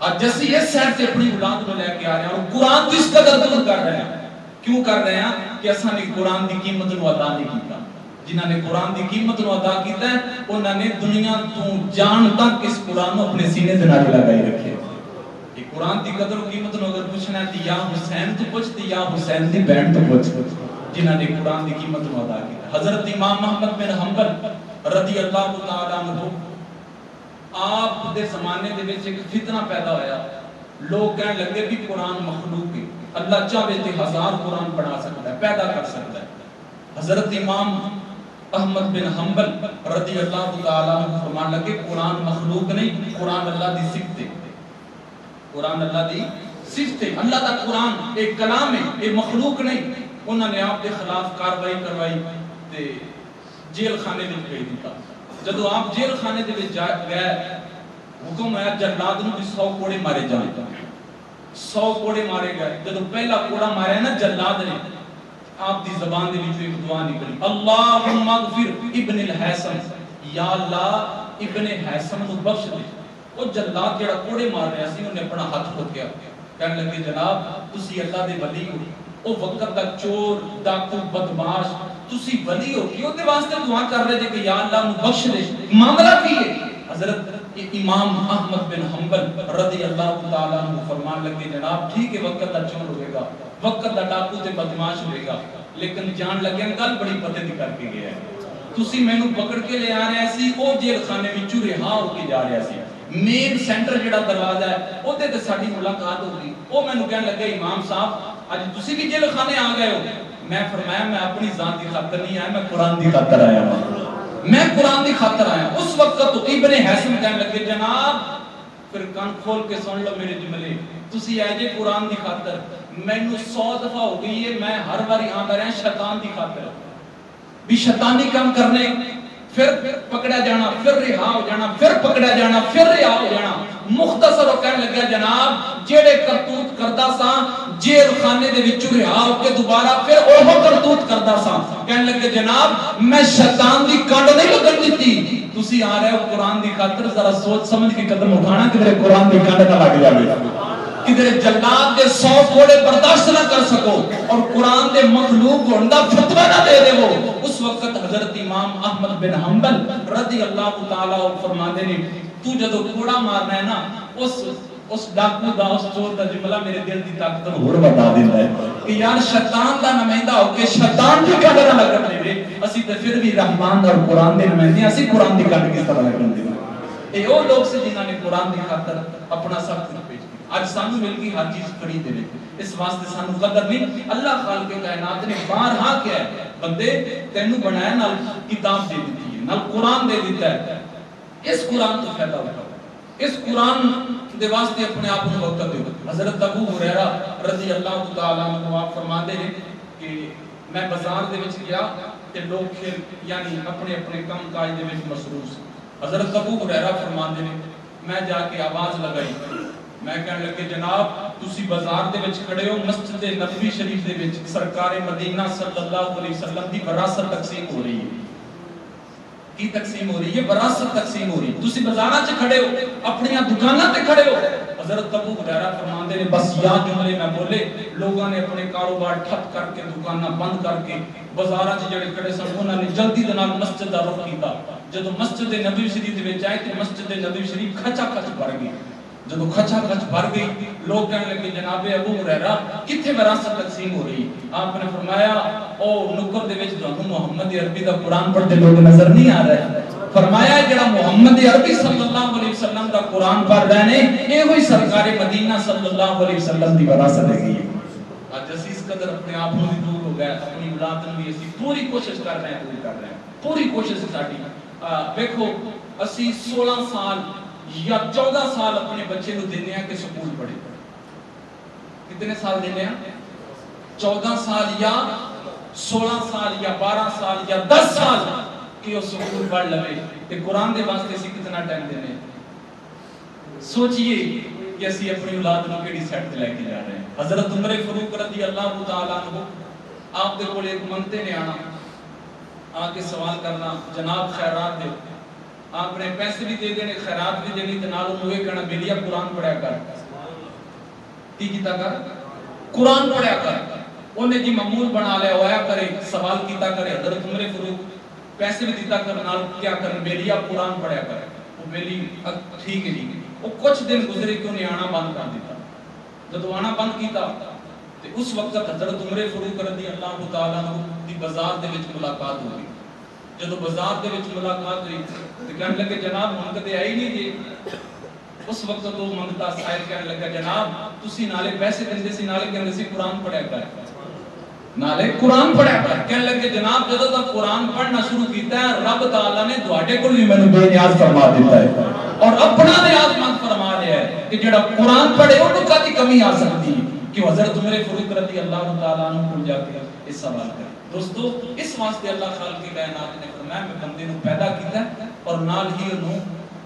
آج جیسے یہ سیٹ سے اپنی اولاد کو لے کے آ رہے ہیں اور قرآن تو اس قدر دور کر رہے ہیں. کیوں کر رہے ہیں؟ کہ اساں نے قرآن دی قیمت نو ادا نہیں کیتا. جنہاں نے قرآن دی قیمت نو ادا کیتا ہے انہاں نے دنیا تو جان تک اس قرآن نو اپنے سینے تے نال لگائی رکھے. یہ قرآن دی قدر و قیمت نو اگر پوچھنا ہے تے یا حسین تو پوچھ تے یا حسین دی بہن تو پوچھ جنہاں نے قرآن دی قیمت نو ادا کیتا. حضرت امام محمد بن حنبل رضی اللہ تعالی عنہ آپ دے زمانے دے وچ ایک فتنہ پیدا ہویا. لوگ کہنے لگے بھی قرآن مخلوق ہے، اللہ چاہے تے 1000 قرآن پڑھا سکتا ہے، پیدا کر سکتا ہے. حضرت امام احمد بن حنبل رضی اللہ تعالی عنہ فرمان لگے قرآن مخلوق نہیں، قرآن اللہ دی صفت ہے. قرآن اللہ دی صفت ہے، اللہ دا قرآن ایک کلام ہے، ایک مخلوق نہیں. انہوں نے آپ کے خلاف کاروائی کروائی تے جیل خانے میں بھیج دیتا. جدو آپ جیل خانے دے وچ گئے حکم ہے جلاد نو 100 کوڑے مارے جائیں. 100 کوڑے مارے گئے. جدو پہلا کوڑا ماریا نا جلاد نے آپ دی زبان دے وچ ایک دعا نکلی، اللہم اغفر ابن الحیثم، یا اللہ ابن حیثم نو بخش دے. وہ جلاد جڑا کوڑے مار رہا سی انہیں اپنا ہاتھ ٹھوکیا، کہنے لگے جناب تسی اللہ دے ولی ہو، او وقت تک چور ڈاکو بدماش تسی ولی ہو کیوں دے واسطے دعا کر رہے جے کہ یا اللہ نو بخش دے، معاملہ کی ہے؟ حضرت امام احمد بن حنبل رضی اللہ تعالی عنہ فرمان لگے جناب ٹھیک ہے وقت دا چور ہوئے گا، وقت دا ڈاکو تے بدماش ہوئے گا، لیکن جان لگے گل بڑی پتے دی کر کے گیا ہے. تسی میں نو پکڑ کے لے آ رہے سی، او جیل خانے وچوں رہا ہو کے جا رہا سی. مین سینٹر جڑا دروازہ ہے او تے ساڈی ملاقات ہو گئی. او میں نو کہنے لگے امام صاحب اج تسی بھی جیل خانے آ گئے ہو. میں فرمایا میں اپنی ذات کی خاطر نہیں آیا، میں قرآن دی خاطر آیا ہوں، میں قرآن دی خاطر آیا. اس وقت تو ابن حیثم کہنے لگے جناب پھر کان کھول کے سن لو میرے جملے، تسی آئے جے قرآن دی خاطر، مینوں 100 دفعہ ہو گئی ہے میں ہر باری آندا رہا شیطان دی خاطر بھی شیطانی کام کرنے، پھر پکڑا جانا، پھر رہا ہو جانا، پھر پکڑا جانا، پھر رہا ہو جانا. مختصر ہو کہنے لگا جناب جیڑے کرتوت کردا سا جیل خانے دے وچوں رہا ہو کے دوبارہ پھر اوہ کرتوت کردا سا. کہنے لگے جناب میں شیطان دی کانڈ نہیں لگن دیتی، تسی آ رہے ہو قرآن دی خاطر، ذرا سوچ سمجھ کے قدم اٹھانا کدھر قرآن دی کانڈ نہ لگ جائے، کدھر جلاد دے 100 کوڑے برداشت نہ کر سکو اور قرآن دے مخلوق ہون دا فتوی نہ دے دے. وہ اس وقت حضرت امام احمد بن حنبل رضی اللہ تعالی عنہ فرماندے نے تو جدو کوڑا مارنا ہے نا اس ڈاکو دا اس چور دا جملہ میرے دل دی طاقت نوں ہور بتا دیندا ہے کہ یار شیطان دا نمائندہ ہو کے شیطان دی کانڈ نہ لگن دے اسی تے پھر بھی رحمان اور قرآن دے نمائندے اسی قرآن دی کانڈ کس طرح لگن دے. اے او لوگ سے جنہاں نے قرآن دی خاطر اپنا سب کچھ پیش کیا. اج سانو مل گئی ہر چیز کھڑی دے اس واسطے سانو قدر نہیں. اللہ خالق کائنات نے بارہا کیا ہے بندے تینوں بنایا نال کتاب دے دیتی ہے، نال قرآن دے دیتا ہے. اس قرآن تو فائدہ اٹھاؤ، اس قرآن دے واسطے اپنے آپ کو وقت دو. حضرت ابو ہریرہ رضی اللہ تعالی عنہ آپ فرماتے ہیں کہ میں بازار دے وچ گیا تے لوگ کھیل یعنی اپنے اپنے کام کاج دے وچ مصروف سے. حضرت ابو ہریرہ فرماتے ہیں میں جا کے آواز لگائی، میں کہنے لگے جناب تسی بازار دے وچ کھڑے ہو، مسجد نبوی شریف دے وچ سرکار مدینہ صلی اللہ علیہ وسلم دی وراثت تقسیم ہو رہی ہے. کی تقسیم ہو رہی ہے؟ وراثت تقسیم ہو رہی ہے. تسی بازاراں چ کھڑے ہو، اپنی دکاناں تے کھڑے ہو. حضرت ابو ہریرہ فرماندے نے بس یا جملے میں بولے، لوگوں نے اپنے کاروبار ٹھپ کر کے، دکاناں بند کر کے، بازاراں چ جڑے کھڑے سن انہاں نے جلدی دے نال مسجد دا رخ کیتا. جدوں مسجد نبوی شریف دے وچ آئے تے مسجد نبوی شریف کھچا کھچ بھر گئی. جدو کھچا کھچ بھر گئی، لوگ کہنے لگے جناب ابو ہریرہ کتھے وراثت تقسیم ہو رہی؟ آپ نے فرمایا او نکر دے وچ تانوں محمد عربی دا قرآن پڑھتے لوگ نظر نہیں آ رہے؟ فرمایا جڑا محمد عربی صلی اللہ علیہ وسلم دا قرآن پڑھ رہے ہیں، یہ وہی سرکار مدینہ صلی اللہ علیہ وسلم دی وراثت ہے. اج اسی اس قدر اپنے آپ کو بھی دور ہو گئے، اپنی اولاد کو بھی اسی پوری کوشش کر رہے ہیں، پوری کوشش ساڈی. دیکھو اسی 16 سال یا 14 سال اپنے بچے کو دینے ہیں کہ سکول پڑھے. کتنے سال دینے ہیں؟ 14 سال یا 16 سال یا 12 سال یا 10 سال کہ وہ سکول پڑھ لے. کہ قرآن دے واسطے اسی کتنا ٹائم دینے؟ سوچئے کہ اسی اپنی اولاد کو کیڑی سیٹ تے لے کے جا رہے ہیں. حضرت عمر فاروق رضی اللہ تعالی عنہ آپ دے کول ایک منگتے نے آ کے سوال کرنا، جناب خیرات دے. آپ نے پیسے بھی دے دینے، خیرات بھی دینی، تے نال انہوں یہ کہنا بیلیا قرآن پڑھیا کر. کی کیتا کر؟ قرآن پڑھیا کر. انہیں جی معمول بنا لیا ہوا کرے، سوال کیتا کرے. حضرت عمر فاروق پیسے بھی دیتا کر، نال کیا کرن بیلیا قرآن پڑھیا کر. وہ بیلی ٹھیک ہے جی. وہ کچھ دن گزرے کہ انہیں آنا بند کر دیتا. جب آنا بند کیتا تے اس وقت حضرت عمر فاروق رضی اللہ تعالیٰ عنہ دی بازار دے وچ ملاقات ہوئی. جدو بازار دے وچ ملاقات ہوئی تے کہنے لگے جناب منگتے آئی نہیں جی. اس وقت تو منگتا صاحب کہنے لگا جناب تسی نالے پیسے دیندے سی، نالے کہندے سی قرآن پڑھیا کر، نالے قرآن پڑھیا کر. کہنے لگے جناب جدو تک قرآن پڑھنا شروع کیتا ہے رب تعالیٰ نے تواڈے کول بھی مینوں بے نیاز فرما دیتا ہے اور اپنا نیاز مند فرما لیا ہے کہ جڑا قرآن پڑھے انہوں کدی کمی آ سکتی ہے. کہ حضرت عمر فاروق رضی اللہ تعالیٰ عنہ کو جا کے اس سوال کرے. دوستو اس واسطے اللہ خالق کائنات نے فرمایا میں بندے کو پیدا کیتا ہے اور نال ہی انہوں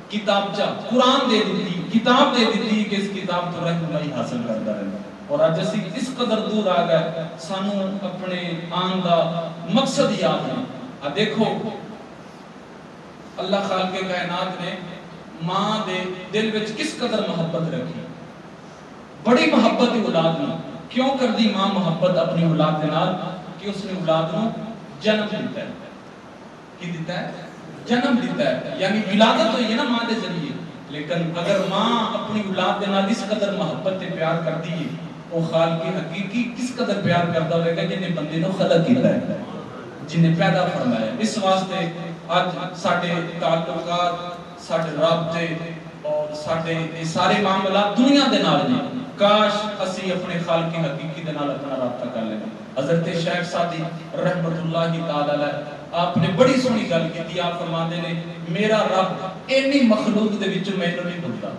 کتابچہ قرآن دے دیتی، کتاب دے دیتی کہ اس کتاب تو رہنمائی حاصل کرتا رہے. اور آج اسی اس قدر دور آ گئے سانو اپنے آن دا مقصد یاد ہے. دیکھو اللہ خالق کائنات نے ماں دے دل وچ کس قدر محبت رکھی. بڑی محبت اولاد نال. کیوں کر دی ماں محبت اپنی اولاد دے نال؟ کہ اس نے اولاد نو جنم دیتا ہے. کی دیتا ہے؟ جنم دیتا ہے. یعنی ولادت ہوئی ہے نا ماں دے ذریعے. لیکن اگر ماں اپنی اولاد دے نال اس قدر محبت تے پیار کرتی ہے، وہ خالق حقیقی کس قدر پیار کرتا ہوئے گا جنہیں بندے نو خلق کیتا ہے، جنہیں پیدا فرمایا. اس واسطے آج ساڈے تعلقات، ساڈے رابطے اور ساڈے سارے معاملات دنیا دے نال نے. کاش اسی اپنے خالق حقیقی دے نال اپنا رابطہ کر لیں. حضرت شیخ سعدی رحمت اللہ تعالی علیہ آپ نے بڑی سونی گل کی. آپ فرماندے نے میرا رب اینی مخلوق دے وچوں مینوں نہیں بھولدا.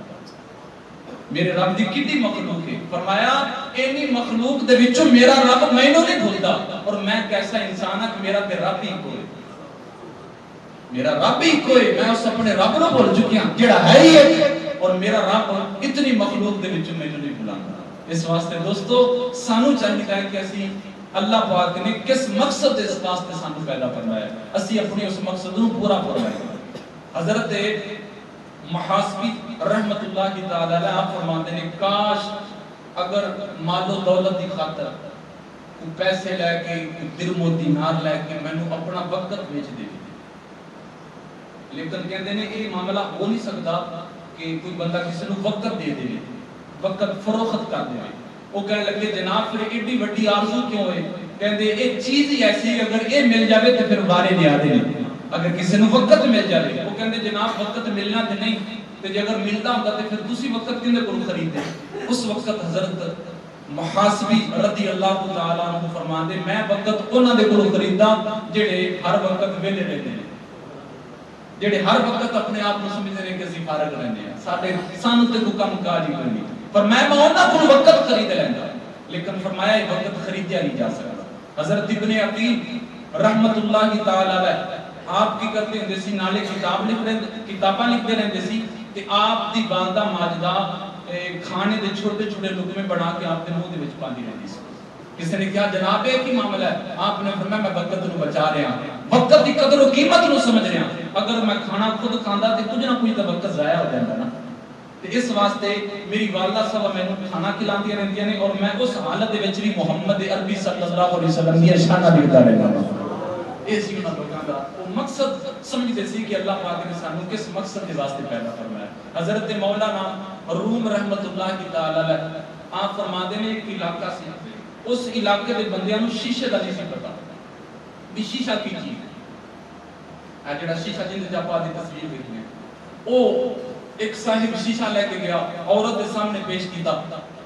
میرے رب دی کتنی مخلوق ہے؟ فرمایا اینی مخلوق دے وچوں میرا رب مینوں نہیں بھولدا. اور میں کیسا انسان ہاں کہ میرا تے رب ہی کوئی، میرا رب ہی کوئی. میں اس اپنے رب نو بھول چکیا جڑا ہے ہی ہے، اور میرا رب اتنی مخلوق دے وچوں مینوں نہیں بھولاندا. اس واسطے دوستو سانو چاہیے کہ اسی اللہ پاک نے کس مقصد اس واسطے سانو پیدا فرمایا ہے اسی اپنے اس مقصد نو پورا فرمائیں. حضرت محاسبی رحمت اللہ تعالی علیہ آپ فرماتے ہیں کاش اگر مال و دولت کی خاطر کوئی پیسے لے کے کوئی درم و دینار لے کے میں نے اپنا وقت بیچ دے. لیکن کہتے ہیں یہ معاملہ ہو نہیں سکتا کہ کوئی بندہ کسی نے وقت دے دے، وقت فروخت کر دے. وہ کہنے لگے جناب پھر ایڈی وڈی آرزو کیوں ہے؟ کہتے ہیں ایک چیز ہی ایسی ہے اگر یہ مل جاوے تو پھر بارے نہیں آتے نہیں. اگر کسی نے وقت مل جائے، وہ کہتے جناب وقت ملنا تو نہیں، تو اگر ملتا ہوتا تو پھر دوسری وقت کنے کو خریدے. اس وقت حضرت محاسبی رضی اللہ تعالیٰ عنہ فرماندے میں وقت انہاں دے کولوں خریدا جڑے ہر وقت ویلے رہندے نے، جڑے ہر وقت اپنے آپ کو سمجھدے نے کہ اسی فارغ رہندے ہیں، ساڈے سانو تے کوئی کم کاج ہی کرنی. پر میں انہاں کولوں وقت خرید لیندا. لیکن فرمایا یہ وقت خریدیا نہیں جا سکتا. حضرت ابن عقیل رحمت اللہ تعالی علیہ آپ کی کرتے ہیں سی نالے کتاباں لکھتے رہتے سی تے آپ دی والدہ ماجدہ کھانے دے چھوٹے چھوٹے لقمے بنا کے آپ دے منہ دے وچ پاندی رہندی سی. کسی نے کہا جناب یہ کی معاملہ ہے؟ آپ نے فرمایا میں وقت نو بچا رہا ہوں، وقت دی قدر و قیمت نو سمجھ رہا ہوں. اگر میں کھانا خود کھاندا تے کچھ نہ کچھ تے وقت ضائع ہو جاندا نا. تے اس واسطے میری والدہ صاحب مینوں کھانا کھلاندیاں رہندیاں نے اور میں اس حالت دے وچ بھی محمد عربی صلی اللہ علیہ وسلم دی شان دیتا رہنا. اے سی انہاں لوکاں دا او مقصد سمجھدے سی کہ اللہ پاک نے سانوں کس مقصد دے واسطے پیدا فرمایا. حضرت مولانا روم رحمت اللہ تعالی علیہ آپ فرماندے نے ایک علاقہ سی, اس علاقے دے بندیاں نوں شیشے دا نہیں سی پتہ بھی شیشہ کی چیز ہے. اے جڑا شیشہ جن تے آپ دی تصویر دیکھنے او ایک صاحب شیشہ لے کے گیا, عورت کے سامنے پیش کیتا.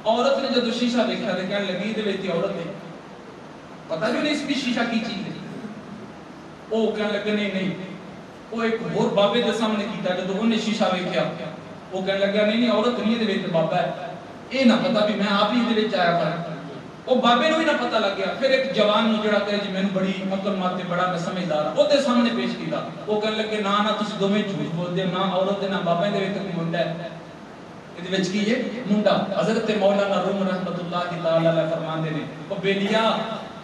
عورت نے جب شیشہ دیکھا تو کہنے لگی دے وچ عورت نے پتہ بھی نہیں اس بھی شیشہ کی چیز ہے. او کہنے لگے نہیں. او ایک اور بابے کے سامنے کیتا, جب انہوں نے شیشہ دیکھا وہ کہنے لگا نہیں عورت نہیں دے وچ بابا ہے, اے نہ پتہ بھی میں آپ ہی دے وچ آیا پر. او بابے نوں ہی نہ پتہ لگ گیا. پھر ایک جوان نوں جڑا کہ جی مینوں بڑی عقل مت تے بڑا میں سمجھدار او دے سامنے پیش کیتا. او کہنے لگے نہ تسی دوویں جھوٹ بول دے, نہ عورت نہ بابا دے وچ کوئی منڈا ہے, ادے وچ کی ہے منڈا. حضرت مولانا روم رحمت اللہ تعالی علیہ فرماندے نے او بیلیا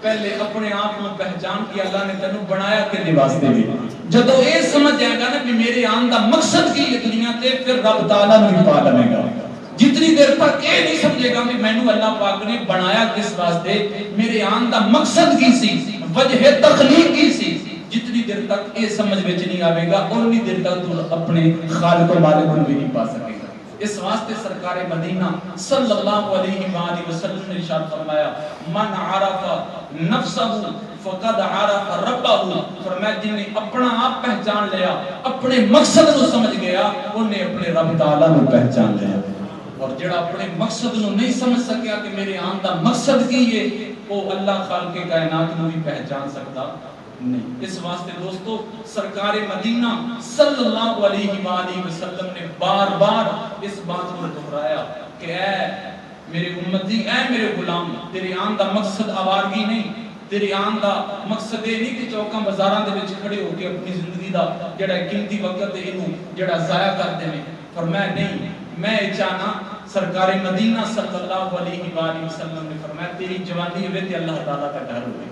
پہلے اپنے آپ کو پہچان کہ اللہ نے تینوں بنایا کدے واسطے بھی. جدوں اے سمجھ جائے گا نا کہ میرے آن دا مقصد کی ہے دنیا تے, پھر رب تعالیٰ نے پا لے گا. جتنی دیر تک یہ نہیں سمجھے گا کہ مینوں اللہ پاک نے بنایا کس واسطے, میرے آن دا مقصد کی سی, وجہ تخلیق کی سی, جتنی دیر تک یہ سمجھ وچ نہیں آوے گا اتنی دیر تک تو اپنے خالق و مالک کو بھی نہیں پا سکے گا. اس واسطے سرکار مدینہ صلی اللہ علیہ وآلہ وسلم نے ارشاد فرمایا من عرف نفسہ فقد عرف ربہ, فرمایا جن نے اپنا آپ پہچان لیا, اپنے مقصد کو سمجھ گیا, انہوں نے اپنے رب تعالیٰ کو پہچان لیا. اور جڑا اپنے مقصد کو نہیں سمجھ سکیا کہ میرے آن دا مقصد کی ہے, وہ اللہ خالق کائنات کو بھی پہچان سکتا نہیں. اس واسطے دوستو سرکار مدینہ صلی اللہ علیہ وآلہ وسلم نے بار بار اس بات کو دہرایا کہ اے میرے امتی, اے میرے غلام, تیرے آن دا مقصد آوارگی نہیں, تیرے آن دا مقصد یہ نہیں کہ چوکاں بازاراں دے وچ کھڑے ہو کے اپنی زندگی دا جڑا قیمتی وقت ہے انہوں جڑا ضائع کر دے. فرمایا نہیں, میں چاہنا سرکار مدینہ صلی اللہ علیہ وآلہ وسلم نے فرمایا تیری جوانی ہوئے تے اللہ تعالیٰ کا ڈر ہوئے,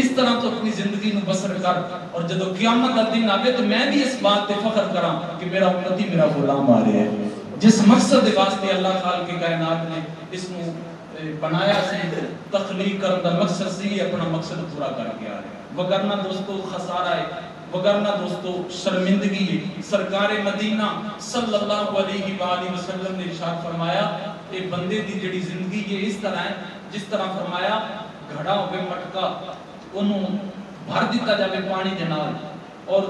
اس طرح تو اپنی زندگی نو بسر کر, اور جدو قیامت کا دن آوے تو میں بھی اس بات تے فخر کراں کہ میرا امتی میرا غلام آ رہا ہے. جس مقصد دے واسطے اللہ خالق کائنات نے اس نو بنایا سی, تخلیق کرن دا مقصد سی, اپنا مقصد پورا کر کے آ رہا ہے. وگرنہ دوستو خسارہ ہے, وگرنہ دوستو شرمندگی ہے. سرکار مدینہ صلی اللہ علیہ وآلہ وسلم نے ارشاد فرمایا اے بندے دی جڑی زندگی یہ اس طرح ہے جس طرح فرمایا گھڑا ہوئے مٹکا انہوں بھر دیتا جائے پانی دے نال اور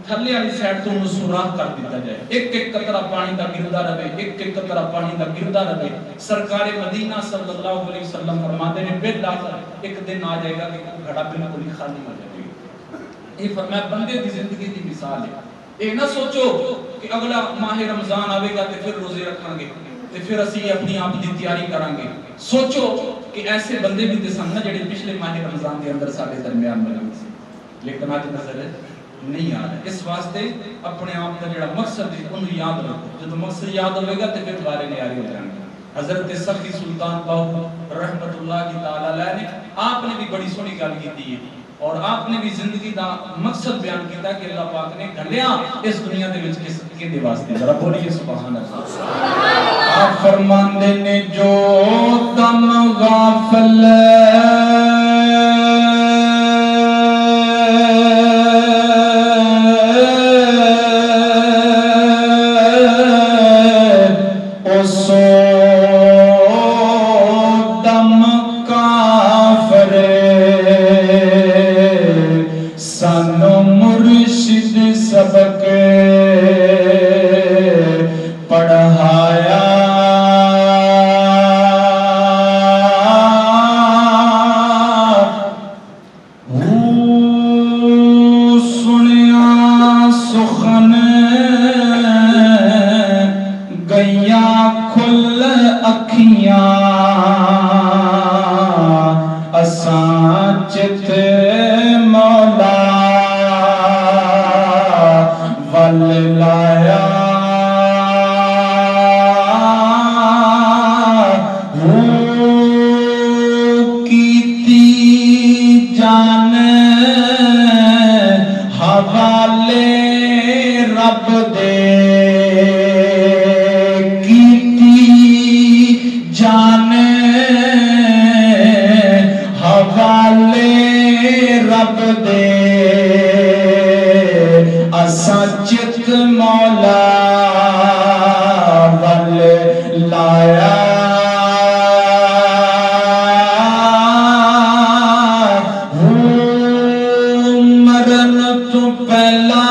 تھلے والی سائڈ تو انہوں سوراخ کر دیتا جائے, ایک ایک قطرہ پانی دا گردا رہے, ایک ایک قطرہ پانی دا گردا رہے. سرکار مدینہ صلی اللہ علیہ وسلم فرماتے ہیں بالآخر ایک دن آ جائے گا کہ گھڑا بالکل ہی خالی ہو جائے گا. یہ فرمایا بندے دی زندگی دی مثال ہے. اے نہ سوچو کہ اگلا ماہ رمضان آوے گا تے پھر روزے رکھاں گے تے پھر اسی اپنی آپ دی تیاری کریں گے. سوچو کہ ایسے بندے بھی تے سن جڑے پچھلے ماہ رمضان دے اندر سارے درمیان میں سی, لیکن اج نظر نہیں آ رہا. اس واسطے اپنے آپ کا جڑا مقصد ہے انہوں یاد رکھو. جب مقصد یاد ہوئے گا تے پھر بارے نیاری ہو جائیں گے. حضرت سخی سلطان باہو رحمت اللہ تعالی علیہ نے آپ نے بھی بڑی سونی گل کی ہے, اور آپ نے بھی زندگی دا مقصد بیان کیتا کہ اللہ پاک نے گھلیا اس دنیا دے وچ کس کے واسطے. ذرا بولیے سبحان اللہ. آپ فرماندے نے جو دم غافل سبق پڑھایا سنیا سخن گیا کھل اکھیاں اساں چت مولا لایا کیتی جان حوالے جانے حوالے رب دے اساں چت مولا ول لایا مرن تو پہلا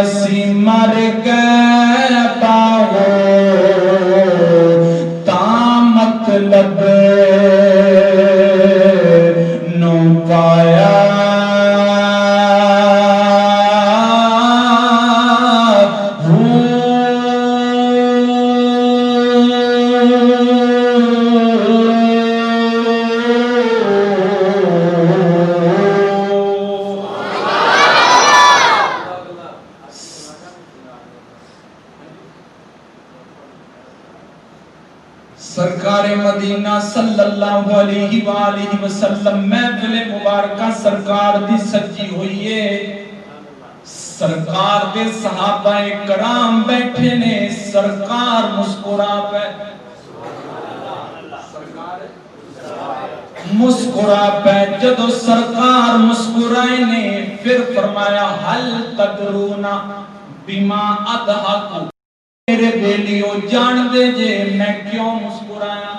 اسی مر گئے پاو تا مطلب نو پایا سرکار مدینہ صلی اللہ علیہ وآلہ وسلم محفل مبارکہ سرکار دی سجی ہوئی ہے سرکار دے صحابہ کرام بیٹھے نے سرکار مسکرا پہ مسکرا پہ جدو سرکار مسکرائے نے پھر فرمایا حل تدرونا بما اضحکو میرے بیلیو جان دے جے میں کیوں مسکرایا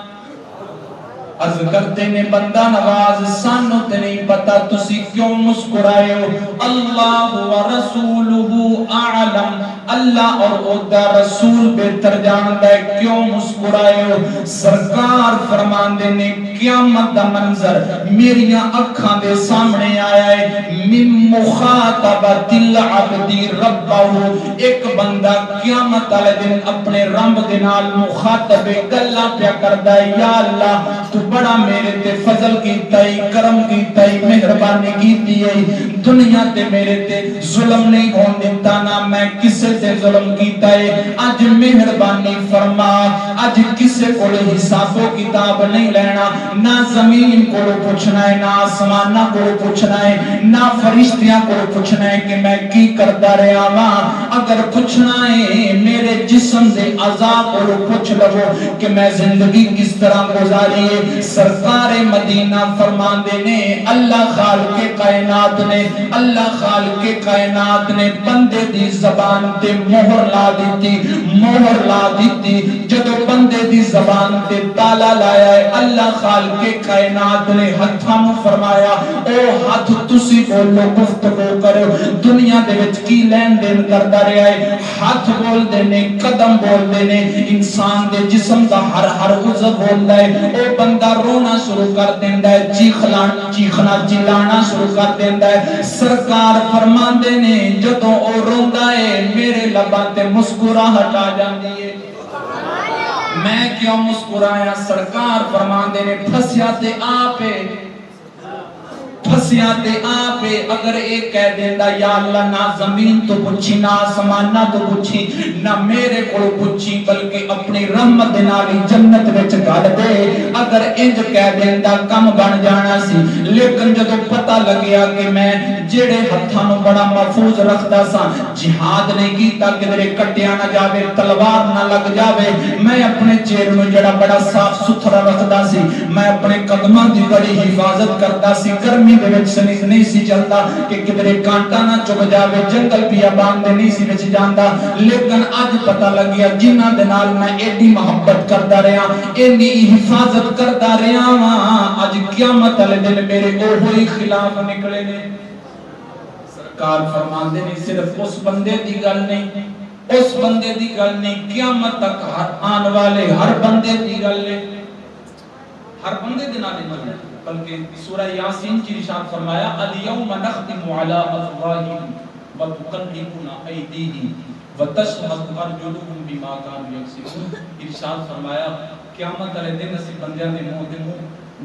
عرض کرتے نے بندہ نواز سانو تے نہیں پتا تسی کیوں مسکرائے ہو اللہ و رسولہ اعلم اللہ اور اودا رسول بہتر جانتا ہے کیوں مسکرائے ہو سرکار فرماندے نے قیامت دا منظر میریاں اکھاں دے سامنے آیا ہے من مخاطبت العبد ربہ ایک بندہ قیامت والے دن اپنے رب دے نال مخاطب گلاں پیا کردا ہے یا اللہ تو بڑا میرے تے فضل کیتا ہے کرم کیتا ہے مہربانی کیتی ہے دنیا تے میرے تے ظلم نہیں ہون دیتا نہ میں کسے تے ظلم کیتا ہے اج مہربانی فرما اج کسے کو حساب و کتاب نہیں لینا نہ زمین کو پوچھنا ہے نہ آسمان کو پوچھنا ہے نہ فرشتیاں کو پوچھنا ہے کہ میں کی کرتا رہا ہاں اگر پوچھنا ہے میرے جسم دے اعضاء کو پوچھ لو کہ میں زندگی کس طرح گزاری ہے سرکار مدینہ فرماندے نے اللہ خالق کائنات نے اللہ خالق کائنات نے بندے دی زبان تے مہر لا دیتی جدو بندے دی زبان تے تالا لایا ہے اللہ خالق کائنات نے ہتھاں نوں فرمایا او ہاتھ تسی بولو گفتگو کرو دنیا دے وچ کی لین دین کردا رہیا ہے ہاتھ بول دے نے قدم بول دے نے انسان دے جسم دا ہر عضو بولدا ہے او بندہ رونا شروع کر دیندا ہے چیخنا چلانا شروع کر دیندا ہے سرکار فرماندے نے جدوں او روندا ہے میرے لباں تے مسکراہٹ آ جاندی ہے میں کیوں مسکرایا سرکار فرماندے نے پھسیا تے آپ اگر ایک کہہ دیندہ یا اللہ نہ زمین تو پوچھی نہ آسمان نہ تو پوچھی نہ میرے کو پوچھی بلکہ اپنی رحمت نالی جنت وچ گھل دے اگر انج کہہ دیندہ کم بن جانا سی لیکن جدو پتہ لگیا کہ میں جڑے ہتھاں نوں بڑا محفوظ رکھدا سا جہاد نہیں کیتا کدھر کٹیا نہ جاوے تلوار نہ لگ جاوے میں اپنے چہرے نوں جڑا بڑا صاف ستھرا رکھدا سی میں اپنے قدماں دی بڑی حفاظت کردا سی گرمی دے وچ نہیں سی چلدا کہ کدھر کانٹا نہ چگ جاوے جنگل بیابان دے نہیں سی وچ جاندا لیکن اج پتہ لگیا جنہاں دے نال میں ایڈی محبت کردا رہیا اینی حفاظت کردا رہیا ہاں اج قیامت والے دن میرے اوہی خلاف نکلے نے سرکار فرماندے نے صرف اس بندے دی گل نہیں قیامت تک آن والے ہر بندے دی گل ہے ہر بندے دے نال نہیں بلکہ سورہ یاسین کی ارشاد فرمایا الیوم نختم علی افواہہم وتکلمنا ایدیہم وتشہد ارجلہم بما کانوا یکسبون ارشاد فرمایا قیامت والے دن اسی بندیاں دے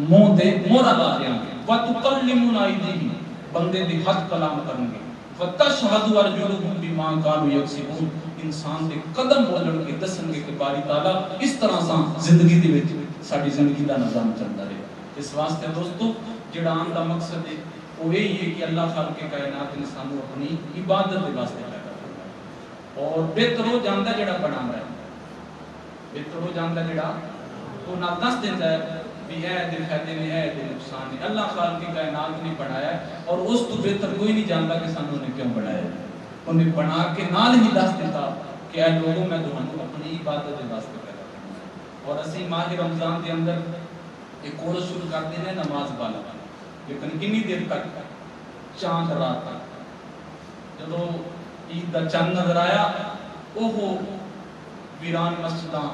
منہ تے مہر لا دیاں گے وتکلمنا ایدیہم بندے دی ہاتھ کلام کرن گے وتشہد ارجلہم بما کانوا یکسبون انسان دے قدم بولن کے دسن گے کہ باری تعالی اس طرح سے زندگی دے وچ ساڈی زندگی دا نظام چلدا رہے اس واسطے دوستو جڑا آن دا مقصد ہے وہ یہی ہے کہ اللہ خالق کائنات نے سانو اپنی عبادت دے واسطے پیدا کیا اور بہتر ہو جاندا جڑا بنا رہا ہے بہتر ہو جاتا جڑا وہ نہ دس دیتا ہے بھی اے دے فائدے نے اے دے نقصان نے. اللہ خالق کائنات نے بنایا ہے اور اس تو بہتر کوئی نہیں جانتا کہ سانوں نے کیوں بنایا ہے. انہیں بنا کے نال ہی دس دیتا کہ اے لوگوں میں تمہیں اپنی عبادت کے واسطے پیدا کرنا ہے. اور اسی ماہ رمضان کے اندر ایک کورس شروع کر دینا ہے نماز والا, لیکن کنی دیر تک؟ چاند رات تک. جدو عید دا چند نظر آیا اوہ ویران مسجداں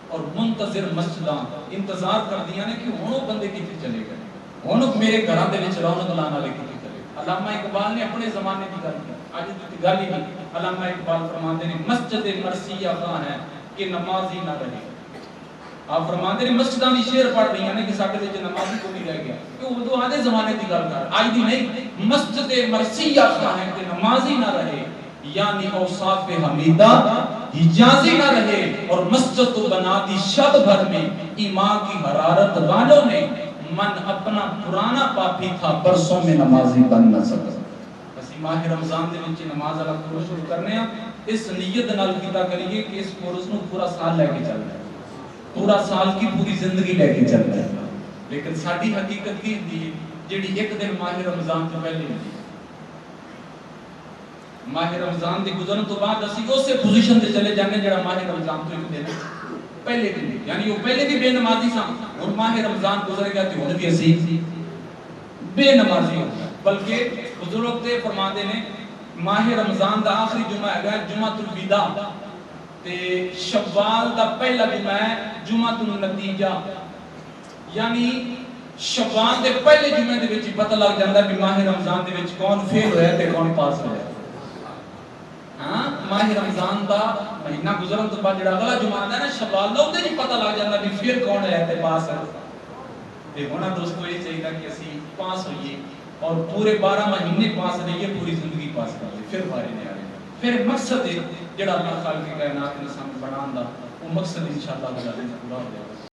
اور منتظر مسجداں انتظار کر دیا نے کہ ہونوں بندے کتنے چلے گئے, ہونوں میرے گھراں دے وچ رونق لانے والے کتنے چلے گئے. علامہ اقبال نے اپنے زمانے کی گل کی, اج دی گل ہی نہیں. علامہ اقبال فرماتے ہیں مسجد مرثیہ خواہ ہے کہ نمازی نہ رہے. آپ فرماتے ہیں مسجداں دی شعر پڑھ رہی ہیں کہ ساڈے وچ نمازی کو نہیں رہ گیا, کہ اردو آدھے زمانے دی گل کر, اج دی نہیں. مسجد مرثیہ خواہ ہے کہ نمازی نہ رہے, یعنی اوصاف حمیدہ حجازی نہ رہے. اور مسجد تو بنا دی شب بھر میں ایمان کی حرارت والوں نے, من اپنا پرانا پاپی تھا برسوں میں نمازی بن نہ سکا. اسی ماہ رمضان دے وچ نماز والا کورس شروع کرنے ہیں, اس نیت نال کیتا کریے کہ اس کورس نو پورا سال لے کے چلنا ہے, پورا سال کی پوری زندگی لے کے چلنا ہے. لیکن ساری حقیقت کی ہوندی ہے جیڑی ایک دن ماہ رمضان تو پہلے ہوندی ہے. ماہ رمضان دی گزرن تو بعد اسی اسے پوزیشن تے چلے جانے جڑا ماہ رمضان تو ایک دن پہلے دن, یعنی وہ پہلے بھی بے نمازی سا, اور ماہ رمضان گزر گیا تے ہن بھی اسی بے نمازی ہو. بلکہ بزرگ تے فرماندے نے ماہ رمضان دا آخری جمعہ ہے جمعۃ الوداع, تے شوال دا پہلا جمعہ ہے جمعۃ النتیجہ. یعنی شوال دے پہلے جمعے دے وچ پتہ لگ جاندا ہے کہ ماہ رمضان دے وچ کون فیل ہویا تے کون پاس ہویا. ہاں ماہ رمضان دا مہینہ گزرن تو بعد جڑا اگلا جمعہ آندا ہے نا شوال دا, اودے وچ پتہ لگ جاندا بھی فیل کون ہے تے پاس ہے. تے ہونا دوستو یہ چاہیے کہ اسی پاس ہوئیے اور پورے 12 مہینے پاس رہیے, پوری زندگی پاس کر لیں, پھر بارے نہیں آ رہے. پھر مقصد ہے جڑا اللہ خالق کائنات نے سامنے بنان دا, وہ مقصد انشاءاللہ پورا ہو جائے گا.